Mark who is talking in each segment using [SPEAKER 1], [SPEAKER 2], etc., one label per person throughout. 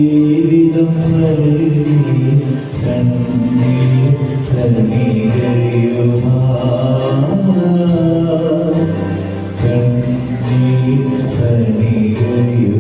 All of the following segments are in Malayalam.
[SPEAKER 1] ജീവിതം നൽകി കണ്ണീർ കണ്ണീരയുമാ കണ്ണീർ കണ്ണീരയുമാ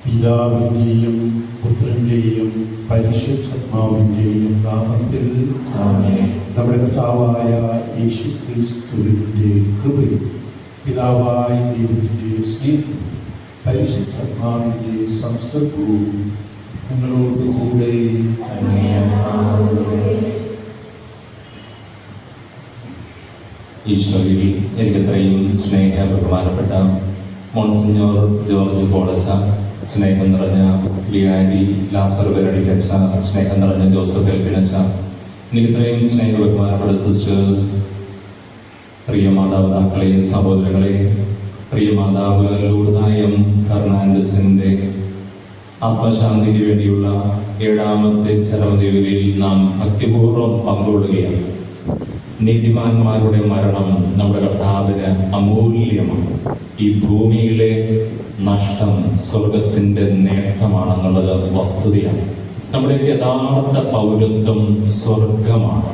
[SPEAKER 2] പിതാവിൻ്റെയും പുത്രൻ്റെയും പരിശുദ്ധാത്മാവിൻ്റെയും നാമത്തിൽ നമ്മുടെ കർത്താവായ യേശുക്രിസ്തുവിൻ്റെ കൃപയും പിതാവായ ദൈവത്തിൻ്റെ സ്നേഹവും പരിശുദ്ധാത്മാവിൻ്റെ സംസർഗവും നിങ്ങളോടുകൂടെ.
[SPEAKER 3] ഈശോയിൽ എനിക്കത്രയും സ്നേഹ ബഹുമാനപ്പെട്ട മോൺസിഞ്ഞോർ ജോർജ് പോളച്ച, സ്നേഹം നിറഞ്ഞ ലിയാരി ലാസർ വെരടിക്കച്ച, സ്നേഹം നിറഞ്ഞ ജോസഫ് എൽപ്പിനച്ച, എനിക്കത്രയും സ്നേഹ ബഹുമാനപ്പെട്ട സിസ്റ്റേഴ്സ്, പ്രിയ മാതാപിതാക്കളെ, സഹോദരങ്ങളെ, പ്രിയ മാതാവ് ലൂർദായം ഫെർണാണ്ടസിന്റെ ആത്മശാന്തിക്ക് വേണ്ടിയുള്ള 7ാമത്തെ ചരമദിവ്യയിൽ നാം ഭക്തിപൂർവ്വം പങ്കുകൊള്ളുകയാണ്. നീതിമാന്മാരുടെ മരണം നമ്മുടെ കർത്താവിന് അമൂല്യമാണ്. ഈ ഭൂമിയിലെ നഷ്ടം സ്വർഗത്തിന്റെ നേട്ടമാണെന്നുള്ളത് വസ്തുതയാണ്. നമ്മുടെയൊക്കെ യഥാർത്ഥ പൗരത്വം സ്വർഗമാണ്.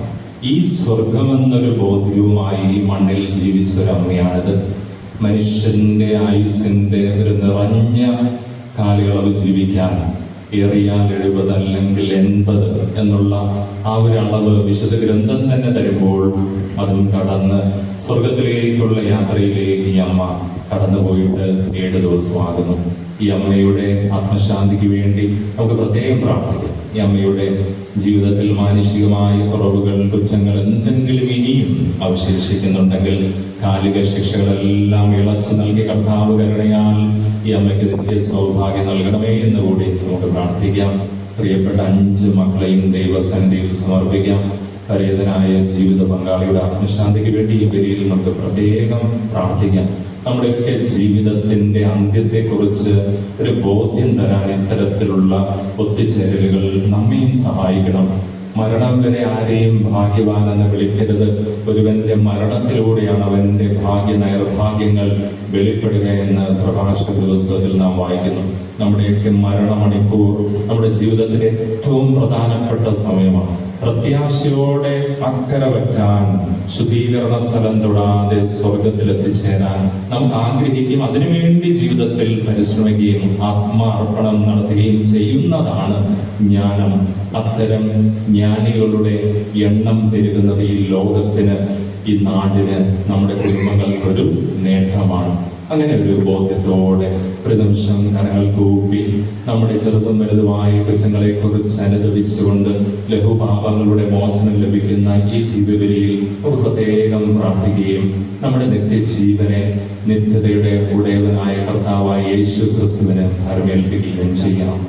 [SPEAKER 3] ഈ സ്വർഗമെന്നൊരു ബോധ്യവുമായി ഈ മണ്ണിൽ ജീവിച്ചൊരമ്മയാണിത്. മനുഷ്യന്റെ ആയുസിന്റെ ഒരു നിറഞ്ഞ കാലയളവ് ജീവിക്കാൻ ഏറിയാൽ 70 അല്ലെങ്കിൽ 80 എന്നുള്ള ആ ഒരു അളവ് വിശുദ്ധ ഗ്രന്ഥം തന്നെ തരുമ്പോൾ അതും കടന്ന് സ്വർഗത്തിലേക്കുള്ള യാത്രയിലേക്ക് ഈ അമ്മ കടന്നുപോയിട്ട് 7 ദിവസമാകുന്നു. ഈ അമ്മയുടെ ആത്മശാന്തിക്ക് വേണ്ടി നമുക്ക് പ്രത്യേകം പ്രാർത്ഥിക്കാം. ഈ അമ്മയുടെ ജീവിതത്തിൽ മാനുഷികമായ കുറവുകൾ, കുറ്റങ്ങൾ എന്തെങ്കിലും ഇനിയും അവശേഷിക്കുന്നുണ്ടെങ്കിൽ കാലിക ശിക്ഷകളെല്ലാം ഇളച്ചു നൽകി കർത്താവ് കരുണയാൽ ഈ അമ്മയ്ക്ക് നിത്യ സൗഭാഗ്യം നൽകണമേ എന്ന് കൂടി നമുക്ക് പ്രാർത്ഥിക്കാം. പ്രിയപ്പെട്ട 5 മക്കളെയും ദൈവസന്നിധിയിൽ സമർപ്പിക്കാം. പരേതനായ ജീവിത പങ്കാളിയുടെ ആത്മശാന്തിക്ക് വേണ്ടി ഈ ബലിയിൽ നമുക്ക് പ്രത്യേകം പ്രാർത്ഥിക്കാം. നമ്മുടെയൊക്കെ ജീവിതത്തിന്റെ അന്ത്യത്തെക്കുറിച്ച് ഒരു ബോധ്യം തരാൻ ഇത്തരത്തിലുള്ള ഒത്തുചേരലുകൾ നമ്മയും സഹായിക്കണം. മരണം വരെ ആരെയും ഭാഗ്യവാനെന്ന് വിളിക്കരുത്. ഒരുവന്റെ മരണത്തിലൂടെയാണ് അവന്റെ നൈർഭാഗ്യങ്ങൾ വെളിപ്പെടുക എന്ന് പ്രഭാഷക ദിവസത്തിൽ നാം വായിക്കുന്നു. നമ്മുടെയൊക്കെ മരണമണിക്കൂർ നമ്മുടെ ജീവിതത്തിലെ ഏറ്റവും പ്രധാനപ്പെട്ട സമയമാണ്. പ്രത്യാശയോടെ അക്കരെ പറ്റാൻ, ശുദ്ധീകരണ സ്ഥലം തൊടാതെ സ്വർഗത്തിൽ എത്തിച്ചേരാൻ നമുക്ക് ആഗ്രഹിക്കും. അതിനുവേണ്ടി ജീവിതത്തിൽ പരിശ്രമിക്കുകയും ആത്മാർപ്പണം നടത്തുകയും ചെയ്യുന്നതാണ് ജ്ഞാനം. അത്തരം ജ്ഞാനികളുടെ എണ്ണം പെരുകുന്നത് ഈ ലോകത്തിന്, ഈ നാടിന്, നമ്മുടെ കുടുംബങ്ങൾക്കൊരു നേട്ടമാണ്. അങ്ങനെ ഒരു ബോധ്യത്തോടെ ഒരു നിമിഷം കരങ്ങൾ കൂപ്പി നമ്മുടെ ചെറുതും വലുതുമായ കുറ്റങ്ങളെ കുറിച്ച് അനുദപിച്ചുകൊണ്ട് ലഘുപാപങ്ങളുടെ മോചനം ലഭിക്കുന്ന ഈ ദിവ്യബലിയിൽ ഒരു പ്രത്യേകം പ്രാർത്ഥിക്കുകയും നമ്മുടെ നിത്യജീവനെ നിത്യതയുടെ ഉടയവനായ കർത്താവായ യേശു ക്രിസ്തുവിന് ഭരമേൽപ്പിക്കുകയും ചെയ്യാം.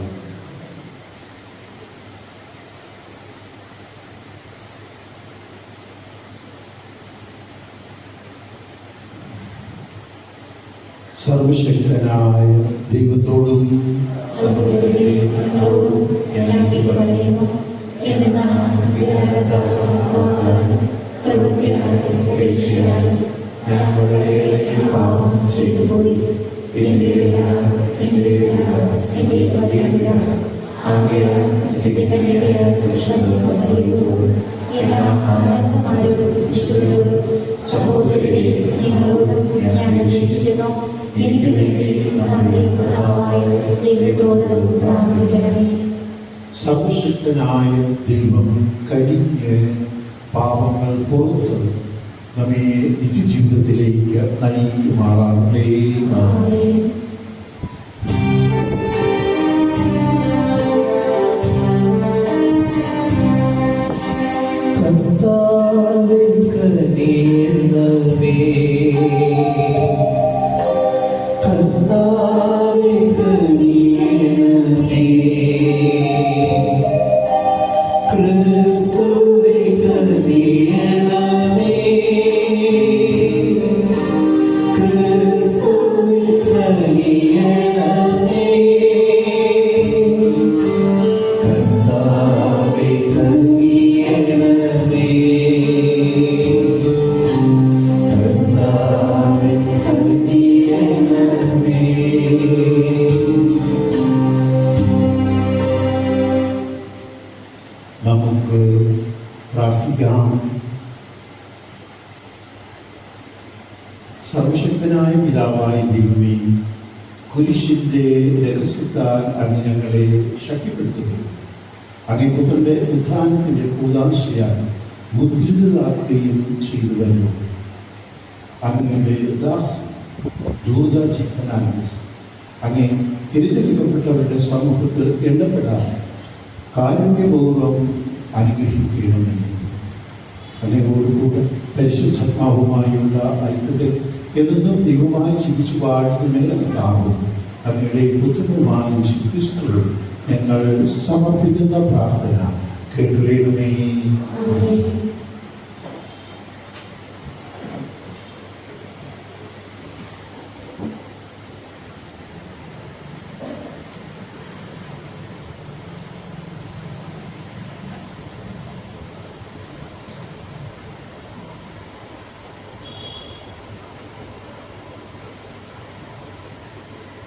[SPEAKER 2] സർവശക്തനായ ദൈവത്തോടും
[SPEAKER 1] പാപം ചെയ്തു പോയി. സഹോദരരെ, നിങ്ങളോടും ഞാൻ അപേക്ഷിക്കുന്നു, എനിക്ക് വേണ്ടി നമ്മുടെ കർത്താവായ ദൈവത്തോട് പ്രാർത്ഥിക്കണമേ.
[SPEAKER 2] സർവശക്തനായ ദൈവം കനിഞ്ഞ് പാപങ്ങൾ പുറത്ത് നമ്മെ നിത്യജീവിതത്തിലേക്ക് നയിക്കുമാറാകട്ടെ.
[SPEAKER 1] കർത്താവേ കനിയണമേ, കർത്താവേ കനിയണമേ, ക്രിസ്തുവേ കനിയണമേ, ക്രിസ്തുവേ കനിയണമേ, കർത്താവേ കനിയണമേ, കർത്താവേ കനിയണമേ.
[SPEAKER 2] നമുക്ക് പ്രാർത്ഥിക്കാം. സർവശക്തനായ പിതാവായ ദൈവമേ, കുരിശിന്റെ രഹസ്യത്താൽ അങ്ങ് ഞങ്ങളെ ശക്തിപ്പെടുത്തുന്നു. അങ്ങേ പുത്രന്റെ ഉത്ഥാനത്തിന്റെ കൂതാശയാൽ മുദ്രിതരാക്കുകയും ചെയ്തുവല്ലോ. അങ്ങയുടെ ദാസ് ജൂദാജി ഫെർണാണ്ടസ് അങ്ങേ തിരഞ്ഞെടുക്കപ്പെട്ടവരുടെ സമൂഹത്തിൽ എണ്ണപ്പെടാൻ കാരുണ്യപൂർവ്വം അനുഗ്രഹിക്കണമേ. അങ്ങയോടുകൂടെ പരിശുദ്ധാത്മാവുമായുള്ള ഐക്യത്തിൽ എന്നും ദൈവമായി ജീവിച്ചു വാഴുന്നതാകും അങ്ങയുടെ പുത്രനുമായ ക്രിസ്തുവിൽ ഞങ്ങൾ സമർപ്പിക്കുന്ന പ്രാർത്ഥന കേട്ടുകൊള്ളണമേ.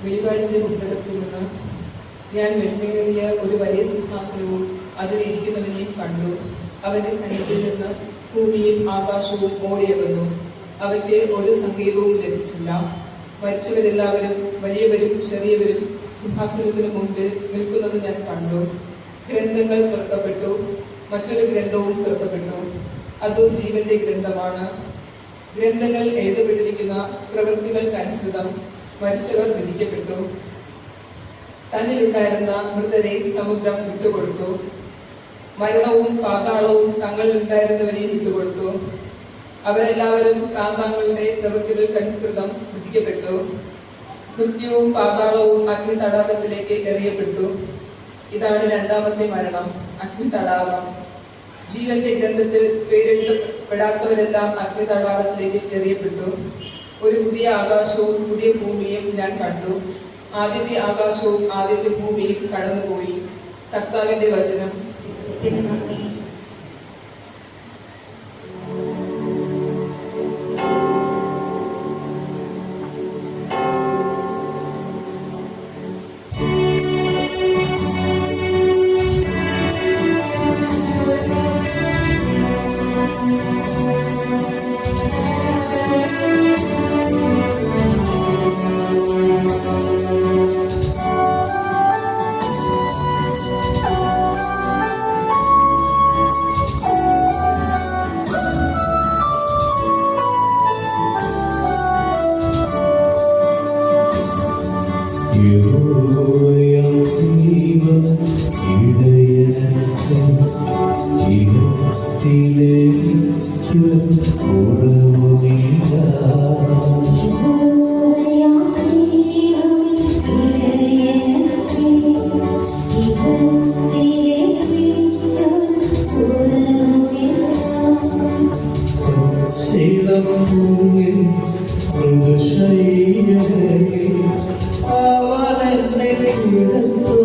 [SPEAKER 4] വെളിപാടിന്റെ പുസ്തകത്തിൽ നിന്ന് ഞാൻ വെണ്മയേറിയ ഒരു വലിയ സിംഹാസനവും അതിൽ ഇരിക്കുന്നവനെയും കണ്ടു. അവന്റെ സന്നിധിയിൽ നിന്ന് ഭൂമിയും ആകാശവും ഓടിയകന്നു. അവയ്ക്ക് ഒരു സംഗീതവും ലഭിച്ചില്ല. മരിച്ചവരെല്ലാവരും, വലിയവരും ചെറിയവരും, സിംഹാസനത്തിനു മുമ്പിൽ നിൽക്കുന്നത് ഞാൻ കണ്ടു. ഗ്രന്ഥങ്ങൾ തുറക്കപ്പെട്ടു. മറ്റൊരു ഗ്രന്ഥവും തുറക്കപ്പെട്ടു. അത് ജീവന്റെ ഗ്രന്ഥമാണ്. ഗ്രന്ഥങ്ങളിൽ എഴുതപ്പെട്ടിരിക്കുന്ന പ്രവൃത്തികൾക്കനുസൃതം മരിച്ചവർ വിധിക്കപ്പെട്ടു. തന്നിലുണ്ടായിരുന്ന മൃതരെ സമുദ്രം വിട്ടുകൊടുത്തു. മരണവും പാതാളവും തങ്ങളിലുണ്ടായിരുന്നവരെയും വിട്ടുകൊടുത്തു. അവരെല്ലാവരും താങ്കളുടെ പ്രവൃത്തികൾക്കനുസൃതം വിധിക്കപ്പെട്ടു. മൃത്യുവും പാതാളവും അഗ്നി തടാകത്തിലേക്ക് എറിയപ്പെട്ടു. ഇതാണ് രണ്ടാമത്തെ മരണം, അഗ്നി തടാകം. ജീവന്റെ ഗ്രന്ഥത്തിൽ പേരെഴുതപ്പെടാത്തവരെല്ലാം അഗ്നി തടാകത്തിലേക്ക് എറിയപ്പെട്ടു. ഒരു പുതിയ ആകാശവും പുതിയ ഭൂമിയും ഞാൻ കണ്ടു. ആദ്യത്തെ ആകാശവും ആദ്യത്തെ ഭൂമിയും കടന്നുപോയി. കർത്താവിന്റെ വചനം.
[SPEAKER 2] ഇടയനക്ക് ഇടത്തിലേക്ക് കുറവുമില്ല. ശീലമുള്ളിൽ മൃഗശൈലയിൽ അവനെന്നെ കിടത്തുന്നു.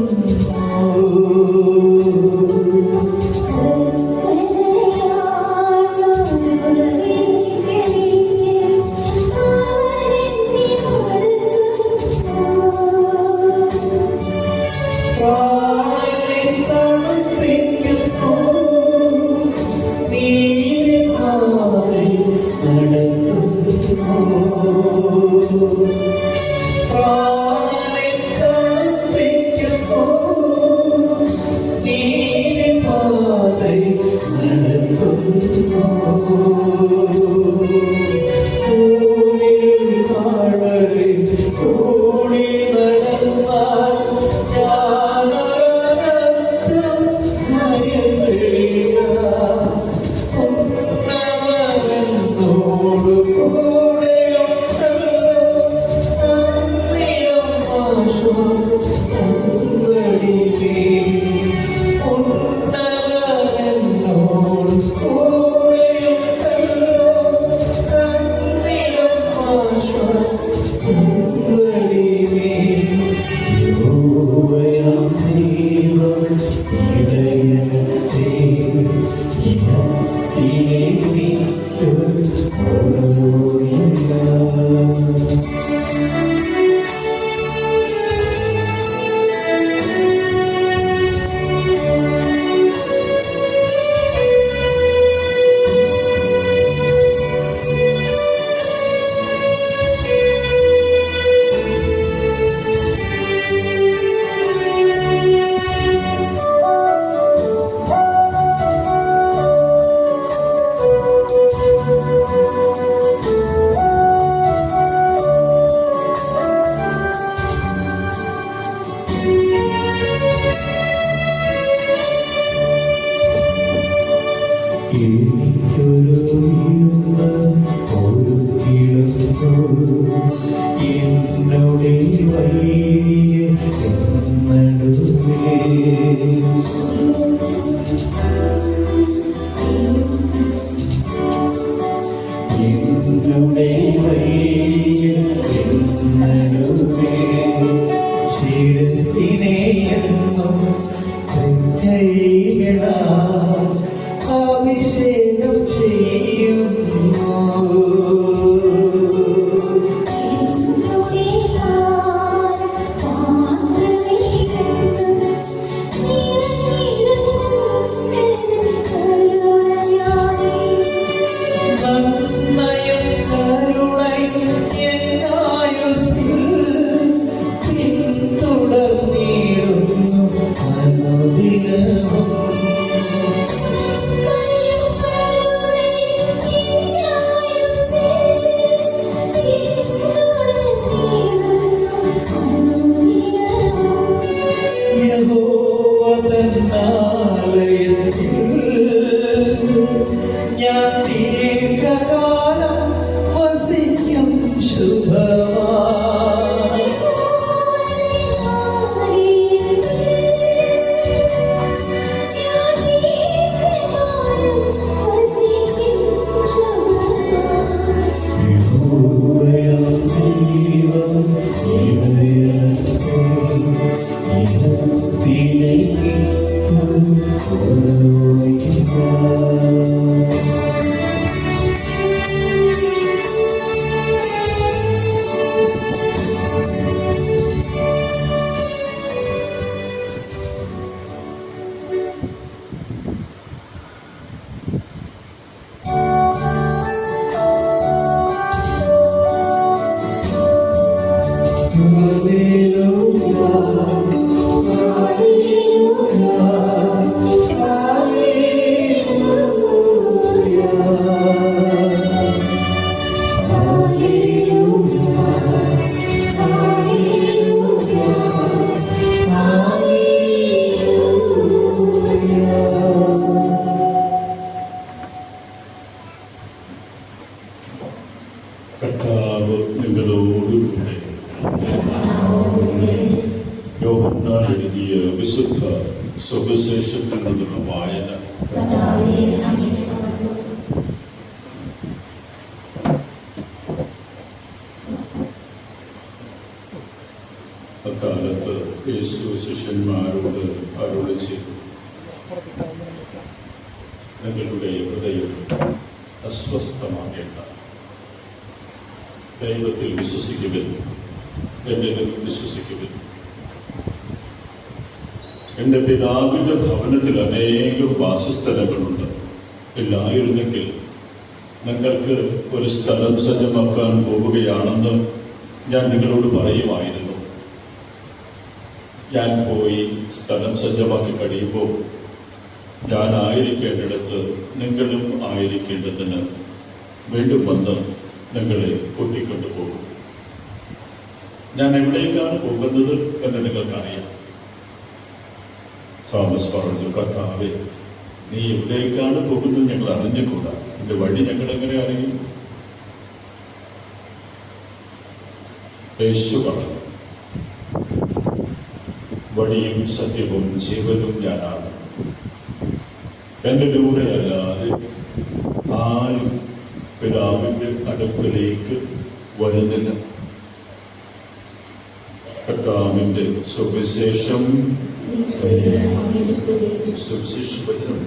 [SPEAKER 2] അഭിഷേകം ചെയ്യുന്നു.
[SPEAKER 1] Hallelujah.
[SPEAKER 5] സുവിശേഷത്തിൽ നിന്നുള്ള വായന.
[SPEAKER 1] കർത്താവേ, അങ്ങേക്ക് മഹത്വം.
[SPEAKER 5] അക്കാലത്ത് യേശു ശിഷ്യന്മാരോട് അരുളി ചെയ്തു, നിങ്ങളുടെ ഹൃദയം അസ്വസ്ഥമാകേണ്ട. ദൈവത്തിൽ വിശ്വസിക്കുവിൻ, എന്നിലും വിശ്വസിക്കുവിൻ. എൻ്റെ പിതാവിൻ്റെ ഭവനത്തിൽ അനേകം വാസസ്ഥലങ്ങളുണ്ട്. ഇല്ലായിരുന്നെങ്കിൽ നിങ്ങൾക്ക് ഒരു സ്ഥലം സജ്ജമാക്കാൻ പോവുകയാണെന്ന് ഞാൻ നിങ്ങളോട് പറയുമായിരുന്നു. ഞാൻ പോയി സ്ഥലം സജ്ജമാക്കി കഴിയുമ്പോൾ ഞാൻ ആയിരിക്കേണ്ടിടത്ത് നിങ്ങളും ആയിരിക്കേണ്ടതിന് വീണ്ടും വന്ന് നിങ്ങളെ കൂട്ടിക്കൊണ്ടുപോകും. ഞാൻ എവിടേക്കാണ് പോകുന്നത് എന്ന് നിങ്ങൾക്കറിയാം. തോമസ് പറഞ്ഞു, കർത്താവേ, നീ എവിടേക്കാണ് പോകുന്നത് ഞങ്ങൾ അറിഞ്ഞുകൂടാ, എൻ്റെ വഴി ഞങ്ങൾ എങ്ങനെ അറിയും? യേശു പറഞ്ഞു, വഴിയും സത്യവും ജീവനും ഞാനാണ്. എൻ്റെ കൂടെ അല്ലാതെ ആരും പിതാവിൻ്റെ അടുക്കലേക്ക് വരുന്നില്ല. കർത്താവിൻ്റെ സുവിശേഷം. സുവിശേഷ വചനം.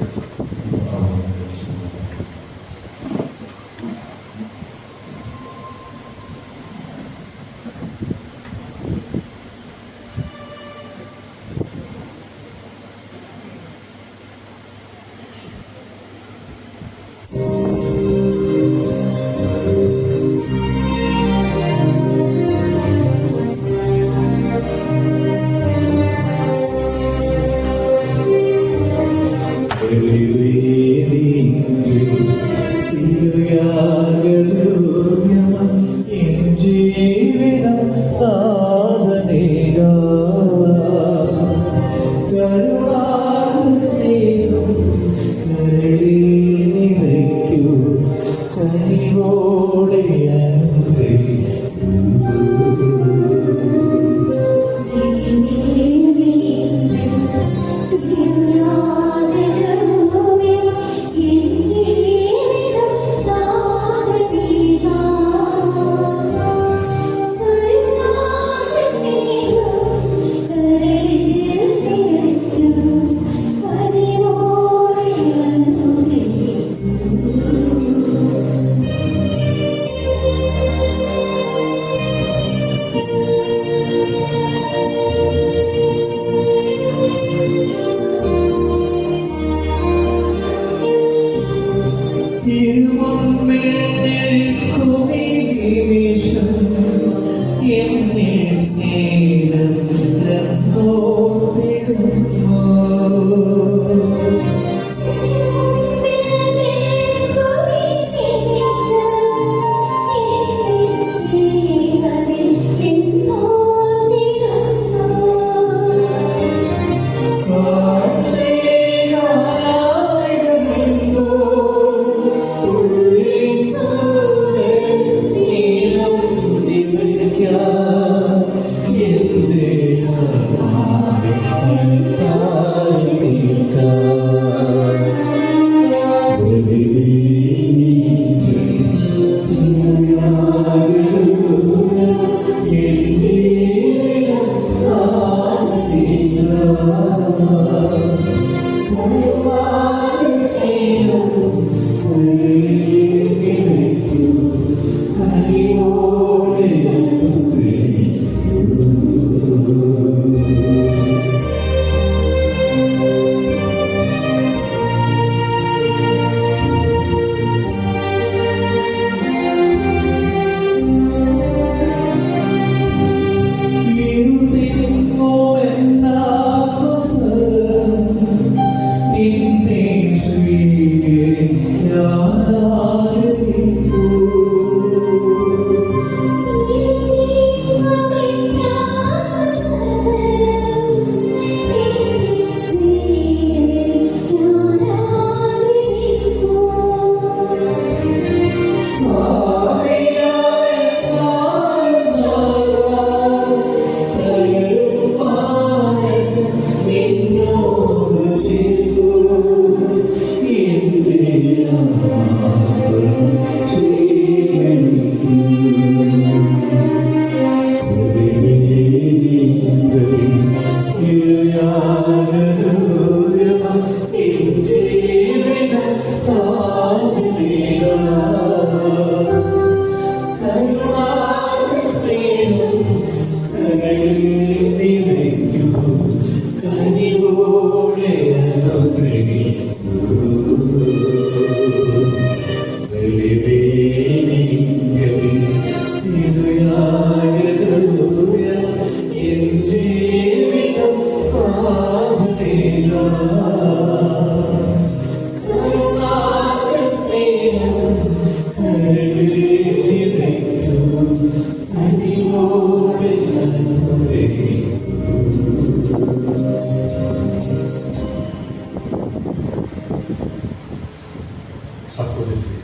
[SPEAKER 6] സഹോദരരെ,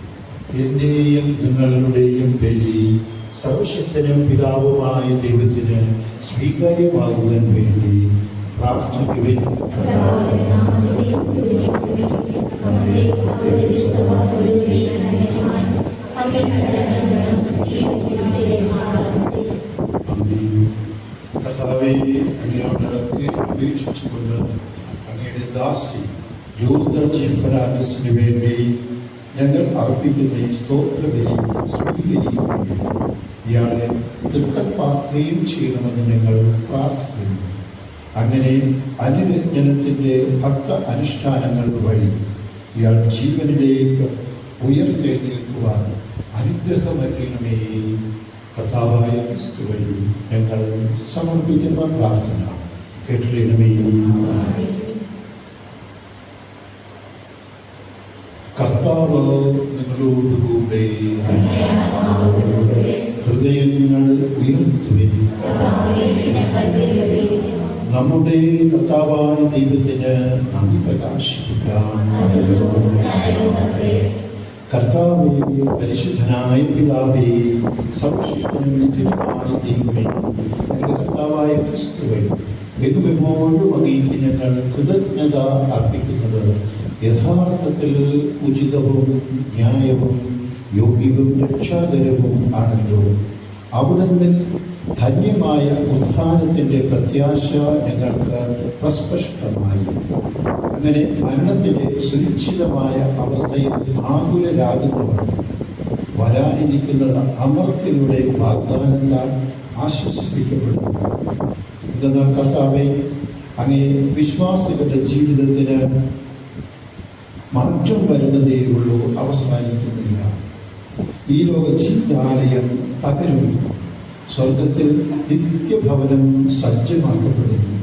[SPEAKER 6] എന്റെയും നിങ്ങളുടെയും ബലി സർവശക്തനും പിതാവുമായ ദൈവത്തിന് സ്വീകാര്യമാകുവാൻ വേണ്ടി പ്രാർത്ഥിക്കുവിൻ. കർത്താവേ, അങ്ങയോട് അപേക്ഷിച്ചുകൊണ്ട് അങ്ങയുടെ ദാസി ലൂർദ ജിഫ്രാനസിന് വേണ്ടി ഞങ്ങൾ അർപ്പിക്കുന്ന ഈ സ്തോത്രബലി സ്വീകരിക്കുകയും ഇയാളെ തൃക്കൻ പാർക്കുകയും ചെയ്യണമെന്ന് ഞങ്ങൾ പ്രാർത്ഥിക്കുന്നു. അങ്ങനെ അനുരഞ്ജനത്തിൻ്റെ ഭക്ത അനുഷ്ഠാനങ്ങൾ വഴി ഇയാൾ ജീവനിലേക്ക് ഉയർത്തെഴുന്നേൽക്കുവാൻ അനുഗ്രഹമരണമേ. കർത്താവായ ക്രിസ്തു വഴി ഞങ്ങൾ സമർപ്പിക്കുന്ന പ്രാർത്ഥന കേട്ടിരണമേ. കർത്താവ് നിങ്ങളോടുകൂടെ. ഹൃദയങ്ങൾ ഉയർത്തുവിൻ. നമ്മുടെ കർത്താവായ ദൈവത്തിന് നന്ദി പ്രകാശിപ്പിക്കാം. കർത്താവേ, പരിശുദ്ധനായ പിതാവേ, സർവശക്തനും നിത്യനുമായ ദൈവമേ, ഞങ്ങളുടെ കർത്താവായ ക്രിസ്തു വഴി എപ്പോഴും അങ്ങേക്ക് ഞങ്ങൾ കൃതജ്ഞത അർപ്പിക്കുന്നത് യഥാർത്ഥത്തിൽ ഉചിതവും ന്യായവും യോഗ്യവും രക്ഷാകരവും ആണല്ലോ. അവിടുന്ന് ധന്യമായ ഉത്ഥാനത്തിൻ്റെ പ്രത്യാശ ഞങ്ങൾക്ക് പ്രസ്പഷ്ടമായി. അങ്ങനെ മരണത്തിൻ്റെ സുനിശ്ചിതമായ അവസ്ഥയിൽ ആകുലരാകുന്നവർ വരാനിരിക്കുന്നത് അമർത്യയുടെ വാഗ്ദാനത്താൽ ആശ്വസിപ്പിക്കപ്പെടുന്നു. ഇതെന്നാൽ കർത്താവേ, അങ്ങേ വിശ്വാസികളുടെ ജീവിതത്തിന് മാറ്റം വരുന്നതേ ഉള്ളൂ, അവസാനിക്കുന്നില്ല. ഈ ലോക ജീവിതാലയം തകരും, സ്വർഗത്തിൽ നിത്യഭവനം സജ്ജമാക്കപ്പെടുന്നു.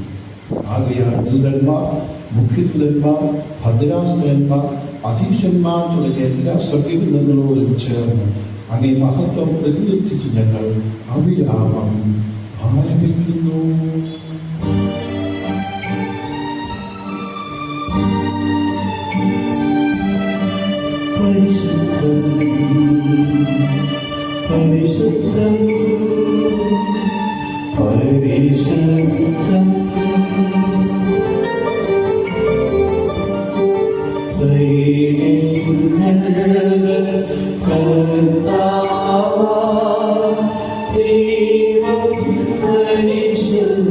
[SPEAKER 6] ആകയാൽ ദൂതന്മാർ, മുഖ്യദൂതന്മാർ, ഭദ്രാസുരന്മാർ, അധീശന്മാർ തുടങ്ങിയ എല്ലാ സ്വർഗീയങ്ങളോടും ചേർന്ന് അങ്ങേ മഹത്വം പ്രകീർത്തിച്ച് ഞങ്ങൾ അവിരാമം ആരംഭിക്കുന്നു.
[SPEAKER 2] പരിശുദ്ധം പരിശുദ്ധം പരിശുദ്ധം സൈന്യങ്ങളുടെ കർത്താവാം ദൈവം പരിശുദ്ധം.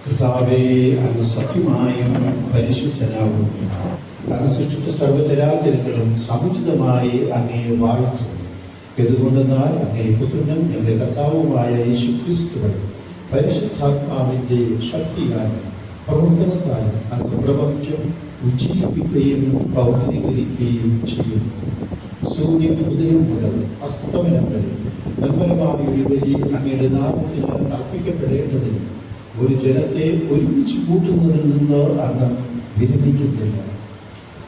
[SPEAKER 6] കർത്താവേ, അങ്ങ് സത്യമായും പരിശുദ്ധനാകുന്നു. അങ്ങ് സൃഷ്ടിച്ച സർവ്വചരാചരങ്ങളും സമുചിതമായി അങ്ങയെ വാഴ്ത്തുന്നു. എന്തുകൊണ്ടെന്നാൽ അങ്ങേ പുത്രനും ഞങ്ങളുടെ കർത്താവുമായ യേശുക്രിസ്തു വഴി പരിശുദ്ധാത്മാവിൻ്റെ ശക്തിയാലും പ്രവർത്തനത്താലും അങ്ങ് പ്രപഞ്ചം ഉജ്ജീവിപ്പിക്കുകയും പൗത്രീകരിക്കുകയും ചെയ്യുന്നു. സൂര്യൻ ഉദയം മുതൽ അസ്തമനം വരെ നിർമ്മലമായ ഒരു ബലി അങ്ങയുടെ നാമത്തിന് അർപ്പിക്കപ്പെടേണ്ടതിന് ഒരു ജനത്തെ ഒരുമിച്ച് കൂട്ടുന്നതിൽ നിന്ന് അങ്ങ് വിരമിക്കുന്നില്ല.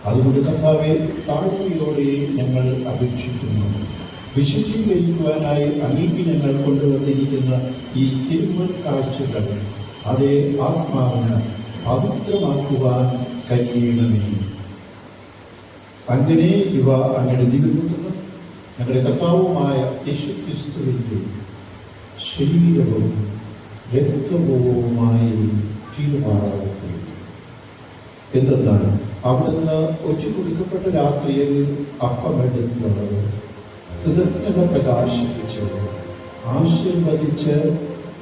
[SPEAKER 6] അതുകൊണ്ട് കർത്താവെ, താഴ്മയോടെ ഞങ്ങൾ അപേക്ഷിക്കുന്നു. വിശുദ്ധീകരിക്കുവാനായി അങ്ങേക്ക് ഞങ്ങൾ കൊണ്ടുവന്നിരിക്കുന്ന ഈ തിരുമുൻ കാഴ്ചകൾ അതേ ആത്മാവിന് പവിത്രമാക്കുവാൻ കഴിയണമേ. അങ്ങനെ ഇവ അങ്ങയുടെ ദിവ്യപുത്രനും ഞങ്ങളുടെ കർത്താവുമായ യേശുക്രിസ്തുവിന്റെ ശരീരവും രക്തവുമായി തീരുമാനമാകുന്നു. എന്തെന്നാൽ അവിടുന്ന് ഒറ്റുകൊടുക്കപ്പെട്ട രാത്രിയിൽ അപ്പമെടുത്ത് കൃതജ്ഞത പ്രകാശിപ്പിച്ച് ആശീർവദിച്ച്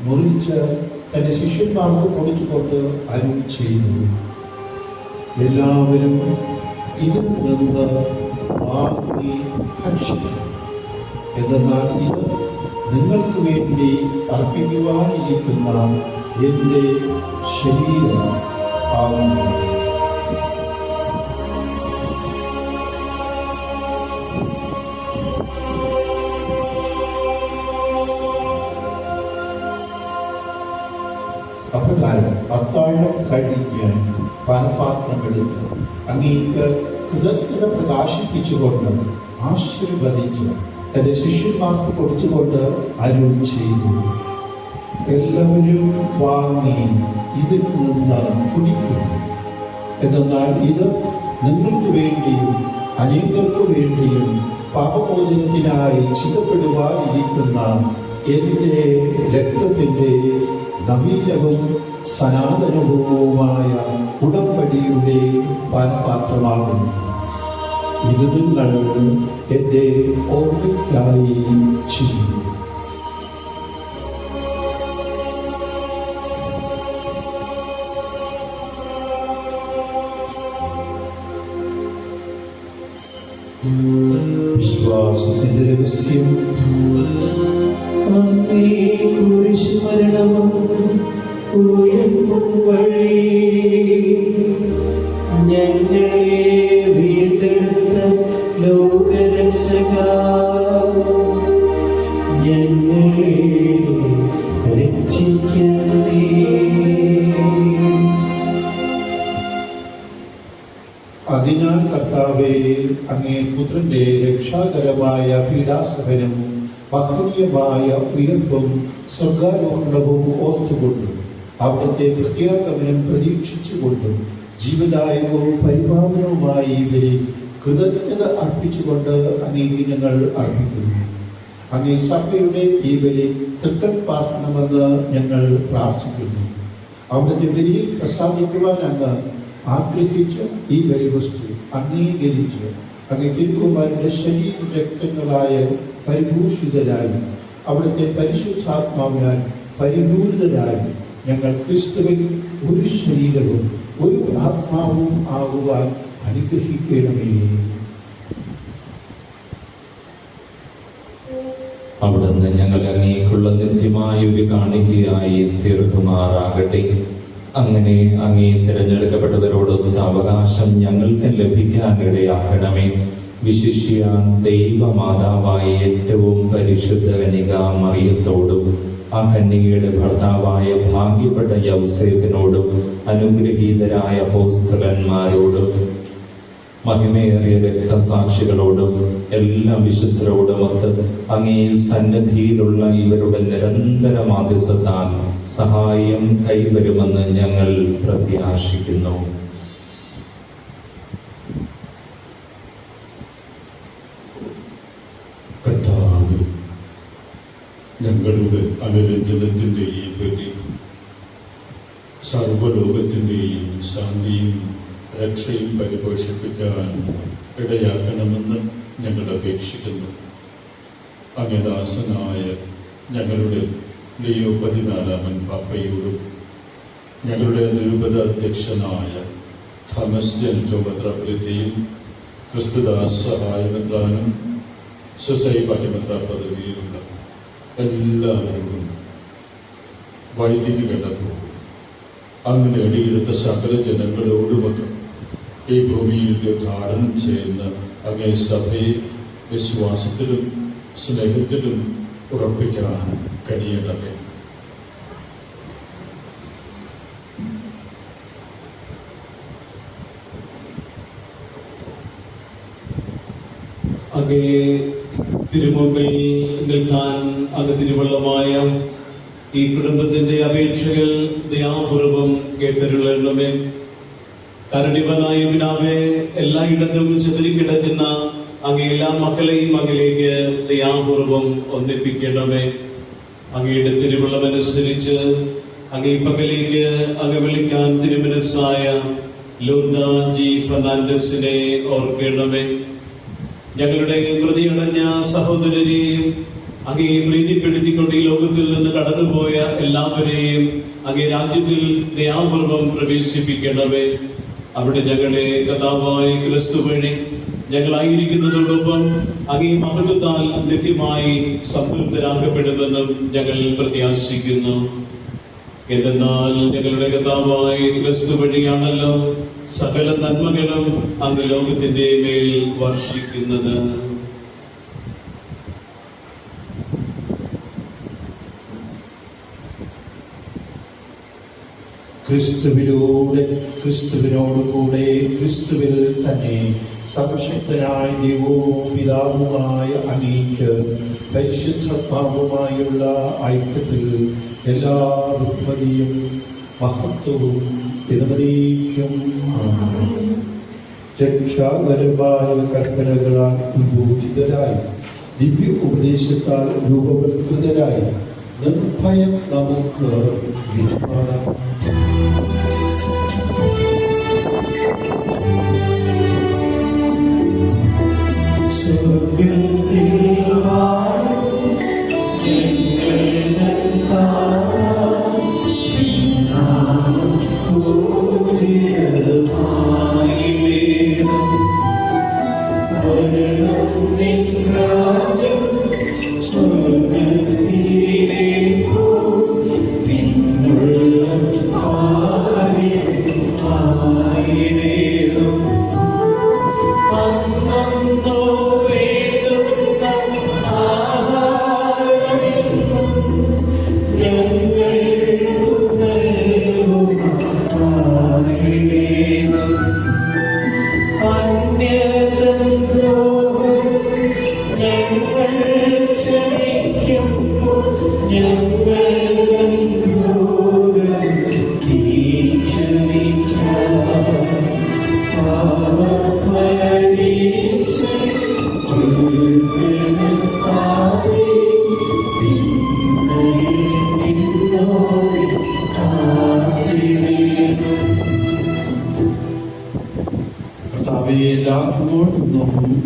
[SPEAKER 6] മുറിച്ച് തന്റെ ശിഷ്യന്മാർക്ക് കൊടുത്തുകൊണ്ട് അരുൾ ചെയ്തു, എല്ലാവരും ഇതിൽ നിന്ന് വാങ്ങി ഭക്ഷിച്ചു. എന്തെന്നാൽ ഇത് നിങ്ങൾക്ക് വേണ്ടി അർപ്പിക്കുവാനിരിക്കുന്ന എൻ്റെ ശരീരം ആകുന്നു. അപ്രകാരം അത്താഴം കഴിഞ്ഞ് പാനപാത്രമെടുത്ത് അങ്ങേക്ക് കൃതജ്ഞത പ്രകാശിപ്പിച്ചുകൊണ്ട് ആശീർവദിച്ച് തന്റെ ശിഷ്യന്മാർക്ക് കൊടുത്തുകൊണ്ട് അരുൾ ചെയ്തു, എല്ലാവരും വാങ്ങി ഇതിൽ നിന്ന് കുടിക്കുന്നു. എന്തെന്നാൽ ഇത് നിങ്ങൾക്ക് വേണ്ടിയും അനേകർക്ക് വേണ്ടിയും പാപമോചനത്തിനായി ചിതപ്പെടുവാനിരിക്കുന്ന എൻ്റെ രക്തത്തിൻ്റെ നവീനവും സനാതനവുമായ ഉടമ്പടിയുടെ പാനപാത്രമാകുന്നു. ഇത് നിങ്ങൾ എൻ്റെ ഓർമ്മയ്ക്കായി ചെയ്യും. വിശ്വാസത്തിന്റെ രഹസ്യം കുരിശുമരണവും ഉയർപ്പും വഴി ഞങ്ങളെ വീണ്ടെടുത്ത ലോകരക്ഷക, ഞങ്ങളെ രക്ഷിക്കണമേ. അതിനാൽ കർത്താവേ, അങ്ങേ പുത്രന്റെ രക്ഷാകരമായ പീഡാസഹനവും മഹനീയമായ ഉയർപ്പും സ്വർഗാരോഹണവും ഓർത്തുകൊണ്ടും അവിടുത്തെ പ്രത്യാഗമനം പ്രതീക്ഷിച്ചുകൊണ്ടും ജീവദായകവും പരിപാലനവുമായി ഇവരെ കൃതജ്ഞത അർപ്പിച്ചുകൊണ്ട് അങ്ങേക്ക് ഞങ്ങൾ അർപ്പിക്കുന്നു. അങ്ങേ സഭയുടെ ഈ ബലി തൃക്കൺ പാർക്കണമെന്ന് ഞങ്ങൾ പ്രാർത്ഥിക്കുന്നു. അവിടുത്തെ ബലിയിൽ പ്രസാദിക്കുവാൻ അങ്ങ് ആഗ്രഹിച്ച ഈ ബലിവസ്തു അംഗീകരിച്ച് അങ്ങേ തിരുക്കുമാരുടെ ശരീര രക്തങ്ങളായ പരിഭൂഷിതരായി അവിടുത്തെ പരിശുദ്ധാത്മാവിനാൽ പരിപൂരിതരായി ഞങ്ങൾ ക്രിസ്തുവിൽ ഒരു ശരീരവും ഒരു ആത്മാവും ആകുവാൻ അനുഗ്രഹിക്കണമേ.
[SPEAKER 3] അവിടുന്ന് ഞങ്ങളെ അങ്ങേക്കുള്ള നിത്യമായ ഒരു കാണികയായി തീർക്കുമാറാകട്ടെ. അങ്ങനെ അങ്ങേ തിരഞ്ഞെടുക്കപ്പെട്ടവരോടൊത്ത അവകാശം ഞങ്ങൾക്ക് ലഭിക്കാൻ ഇടയാക്കണമേ. വിശിഷ്യാൻ ദൈവമാതാവായ ഏറ്റവും പരിശുദ്ധ കന്യക മറിയത്തോടും ആ കന്യകയുടെ ഭർത്താവായ ഭാഗ്യപ്പെട്ട യൗസേപ്പിനോടും അനുഗ്രഹീതരായ അപ്പോസ്തലന്മാരോടും മഹിമയേറിയ രക്തസാക്ഷികളോടും എല്ലാ വിശുദ്ധരോടുമൊത്ത് അങ്ങേ സന്നിധിയിലുള്ള ഇവരുടെ നിരന്തര മാധ്യസ്ഥത്താൽ സഹായം കൈവരുമെന്ന് ഞങ്ങൾ പ്രത്യാശിക്കുന്നു.
[SPEAKER 5] കർത്താവ്, ഞങ്ങളുടെ അനുരഞ്ജനത്തിൻ്റെ ഈ ബലി സർവ്വലോകത്തിൻ്റെയും ശാന്തിയും രക്ഷയും പരിപോഷിപ്പിക്കാൻ ഇടയാക്കണമെന്ന് ഞങ്ങൾ അപേക്ഷിക്കുന്നു. അങ്ങദാസനായ ഞങ്ങളുടെ ലിയോ 14 പാപ്പയോടും ഞങ്ങളുടെ അതിരൂപത അധ്യക്ഷനായ തോമസ് ജെൻറ്റോ മെത്രാപ്പൊലീത്തയും ക്രിസ്തുദാസ് സഹായമെത്രാനും സുസൈപാഠ്യമെത്രാ പദവിയിലുള്ള എല്ലാവരോടും വൈദികഗണത്തോടും അങ്ങ് നേടിയെടുത്ത സകല ജനങ്ങളോടുമൊക്കെ ഈ ഭൂമിയിൽ ഉദ്ഘാടനം ചെയ്യുന്ന അങ്ങേ സഭയെ വിശ്വാസത്തിലും സ്നേഹത്തിലും ഉറപ്പിക്കാൻ കഴിയണമേ.
[SPEAKER 7] അങ്ങേ തിരുമുമ്പിൽ നിൽക്കാൻ അങ്ങ് തിരുവള്ളമായ ഈ കുടുംബത്തിന്റെ അപേക്ഷകൾ ദയാപൂർവം കേട്ടരുളണമേ. കരുണിവനായ പിതാവേ, എല്ലായിടത്തും ചിതറിക്കിടക്കുന്ന അങ്ങേ എല്ലാ മക്കളെയും അങ്ങിലേക്ക് ദയാപൂർവം ഒന്നിപ്പിക്കണമേ. അങ്ങയുടെ തിരുവള്ളമനുസരിച്ച് അങ്ങേ പകലേക്ക് അങ്ങ് വിളിക്കാൻ തിരുമനസ്സായ ലൂർദ ജി ഫെർണാണ്ടസിനെ ഓർക്കണമേ. ഞങ്ങളുടെ പ്രതിയടഞ്ഞ സഹോദരരെയും അങ്ങേ പ്രീതിപ്പെടുത്തിക്കൊണ്ട് ഈ ലോകത്തിൽ നിന്ന് കടന്നുപോയ എല്ലാവരെയും അങ്ങേ രാജ്യത്തിൽ ദയാപൂർവം പ്രവേശിപ്പിക്കണമേ. അവിടെ ഞങ്ങളുടെ കഥാവായ ക്രിസ്തു വഴി ഞങ്ങളായിരിക്കുന്നതോടൊപ്പം അങ്ങേ മഹത്വത്താൽ നിത്യമായി സംതൃപ്തരാക്കപ്പെടുമെന്നും ഞങ്ങൾ പ്രത്യാശിക്കുന്നു. എന്നാൽ ഞങ്ങളുടെ കർത്താവായ ക്രിസ്തു വഴിയാണല്ലോ സകല നന്മകളും അങ്ങ് ലോകത്തിന്റെ മേൽ വർഷിക്കുന്നത്.
[SPEAKER 6] ക്രിസ്തുവിലൂടെ, ക്രിസ്തുവിനോടുകൂടെ, ക്രിസ്തുവിൽ തന്നെ സർവശക്തനായ ദൈവവും പിതാവുമായ അങ്ങേക്ക് പരിശുദ്ധാത്മാവുമായുള്ള ഐക്യത്തിൽ എല്ലാ ബഹുമതിയും മഹത്വവും നിരവധിക്കും. രക്ഷാകരമായ കൽപ്പനകളാൽ ഉത്ബോധിതരായി, ദിവ്യ ഉപദേശത്താൽ രൂപവത്കൃതരായി നിർഭയം നമുക്ക് ഏറ്റുപാടാം.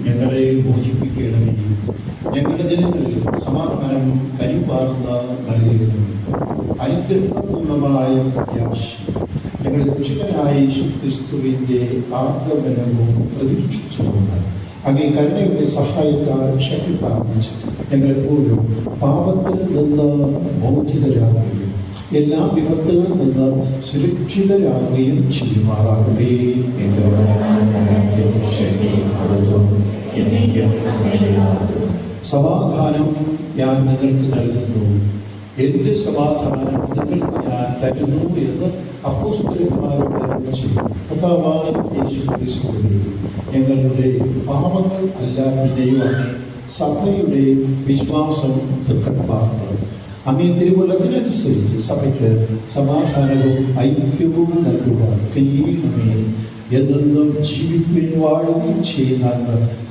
[SPEAKER 6] ഞങ്ങളെ മോചിപ്പിക്കണമേ. ഞങ്ങളുടെ ദിനങ്ങളിൽ സമാധാനം കരിപ്പാർന്ന നൽകുന്നു. അനുഗ്രഹപൂർണമായ പ്രത്യാശ ഞങ്ങളുടെ രക്ഷകനായ യേശുക്രിസ്തുവിന്റെ ആഗമനവും പ്രതീക്ഷിച്ചുകൊണ്ട് അങ്ങേ കരുണയുടെ സഹായത്താൽ ശക്തി പ്രാപിച്ച് ഞങ്ങളെപ്പോഴും പാപത്തിൽ നിന്ന് മോചിതരാകുകയും എല്ലാ വിപത്തുകളിൽ നിന്ന് സുരക്ഷിതരാകുകയും ചെയ്യുമാറാകട്ടെ. സമാധാനം ഞാൻ നിങ്ങൾക്ക് നൽകുന്നു, എന്റെ സമാധാനം നിങ്ങൾക്ക് ഞാൻ തരുന്നു എന്ന് അപ്പോസ്തലന്മാരോട് അറിയിച്ചു. കർത്താവായ യേശുക്രിസ്തുവേ, ഞങ്ങളുടെ പാപങ്ങൾ അല്ല പിന്നെയും അങ്ങേ സഭയുടെ വിശ്വാസം തൃക്കൺപാർത്ത് അങ്ങേ തിരുവുള്ളതിനനുസരിച്ച് സഭയ്ക്ക് സമാധാനവും ഐക്യവും നൽകുവാൻ കഴിയണമേ. എന്നും ജീവിക്കുകയും വാഴുകയും ചെയ്യുന്ന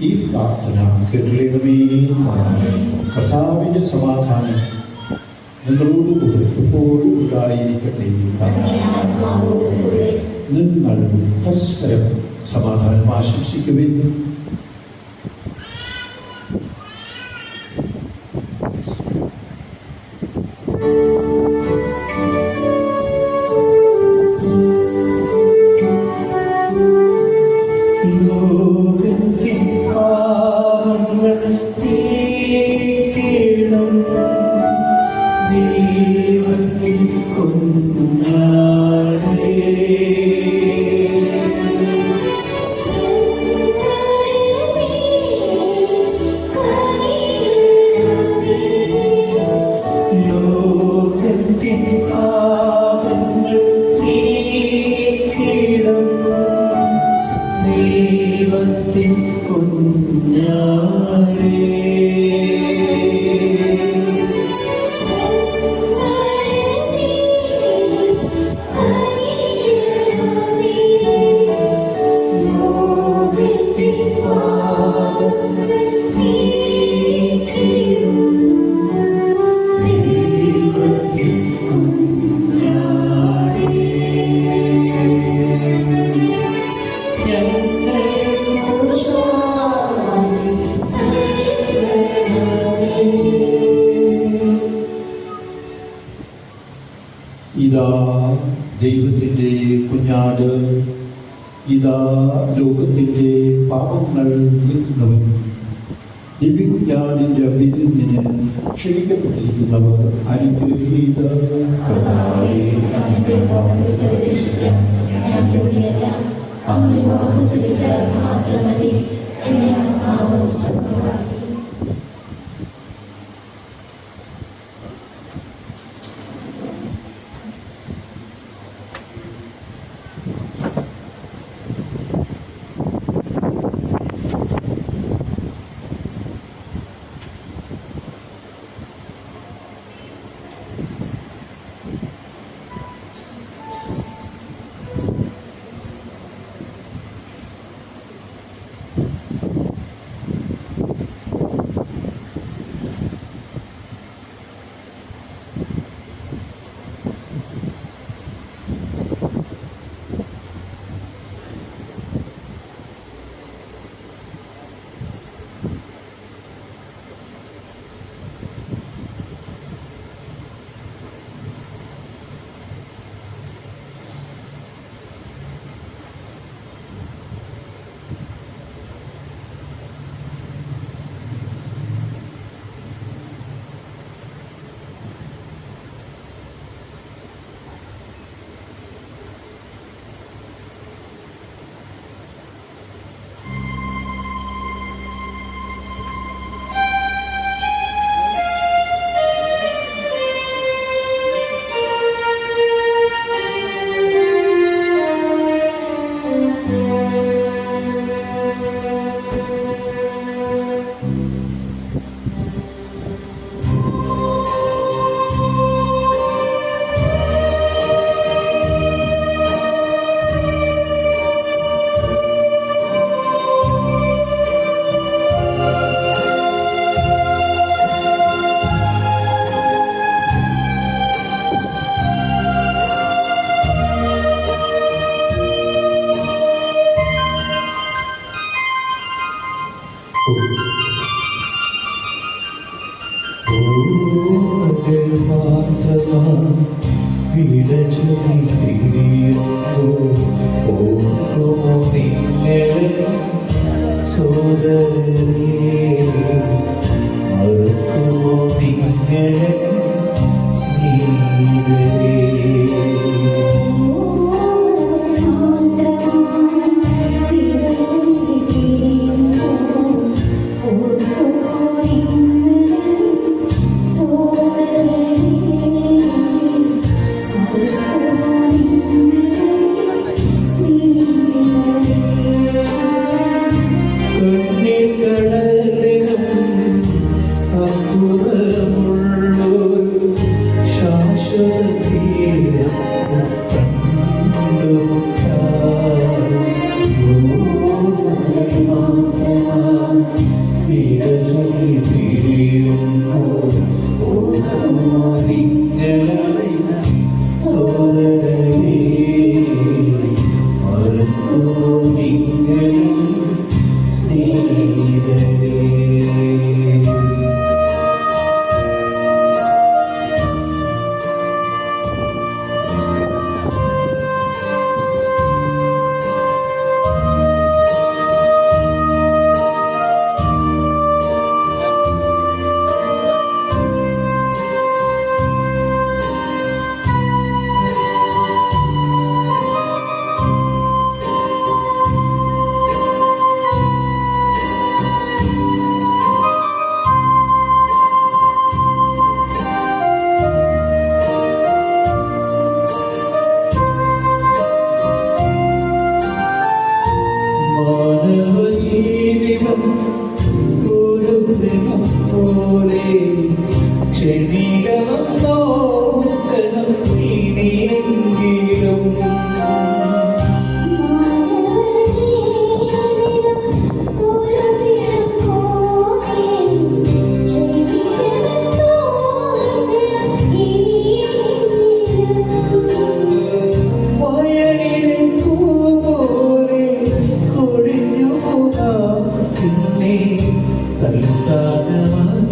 [SPEAKER 6] ഈ പ്രാർത്ഥന കേട്ടിടണമേ. കർത്താവിന്റെ സമാധാനം നിങ്ങളോടുകൂടെ എപ്പോഴും ഉണ്ടായിരിക്കട്ടെ. നിങ്ങൾ പരസ്പരം സമാധാനം ആശംസിക്കുവിൻ.
[SPEAKER 2] ദൈവത്തിൻ കുഞ്ഞാ
[SPEAKER 6] ഇതാ ദൈവത്തിൻ്റെ കുഞ്ഞാട്, ഇതാ ലോകത്തിൻ്റെ പാപങ്ങൾ നീക്കുന്നവൻ. ദിവ്യകുഞ്ഞാടിൻ്റെ വിരുന്നിന് ക്ഷണിക്കപ്പെട്ടിരിക്കുന്നവർ അനുഗ്രഹീതർ.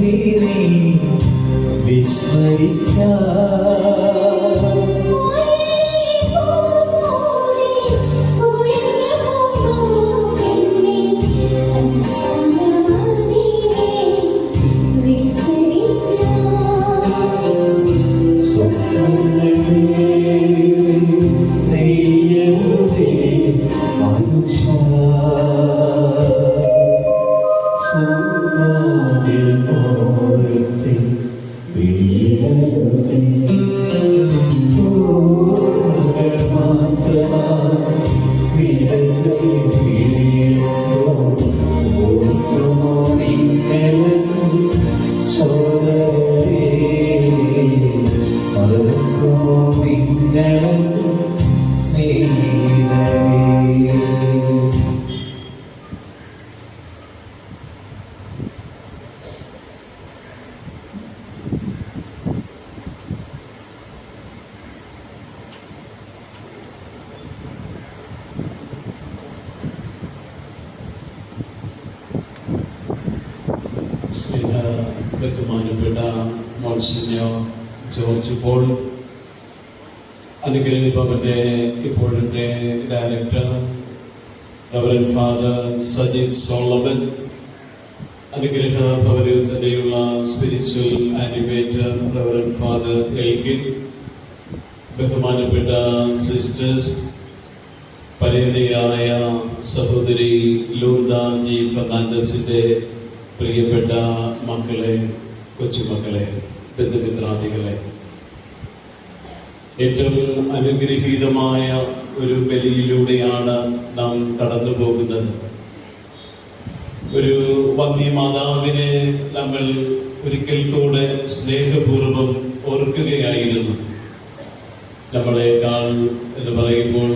[SPEAKER 2] മതിനെ വിസ്മരിക്കാം.
[SPEAKER 7] ബഹുമാനപ്പെട്ട മോൺസിഞ്ഞോർ ജോർജ് പോൾ, അനുഗ്രഹ ഭവന്റെ ഇപ്പോഴത്തെ director reverend father Sajith Solomon, അനുഗ്രഹ ഭവനിൽ തന്നെയുള്ള spiritual animator reverend father Elgin, ബഹുമാനപ്പെട്ട സിസ്റ്റേഴ്സ്, പരിണിതയായ സഹോദരി ലൂർദ ജി ഫെർണാണ്ടസിന്റെ പ്രിയപ്പെട്ട മക്കളെ, കൊച്ചുമക്കളെ, ബന്ധുമിത്രാദികളെ, ഏറ്റവും അനുഗ്രഹീതമായ ഒരു ബലിയിലൂടെയാണ് നാം കടന്നു പോകുന്നത്. ഒരു വന്ധ്യമാതാവിനെ നമ്മൾ ഒരിക്കൽ കൂടെ സ്നേഹപൂർവ്വം ഓർക്കുകയായിരുന്നു. നമ്മളെക്കാൾ എന്ന് പറയുമ്പോൾ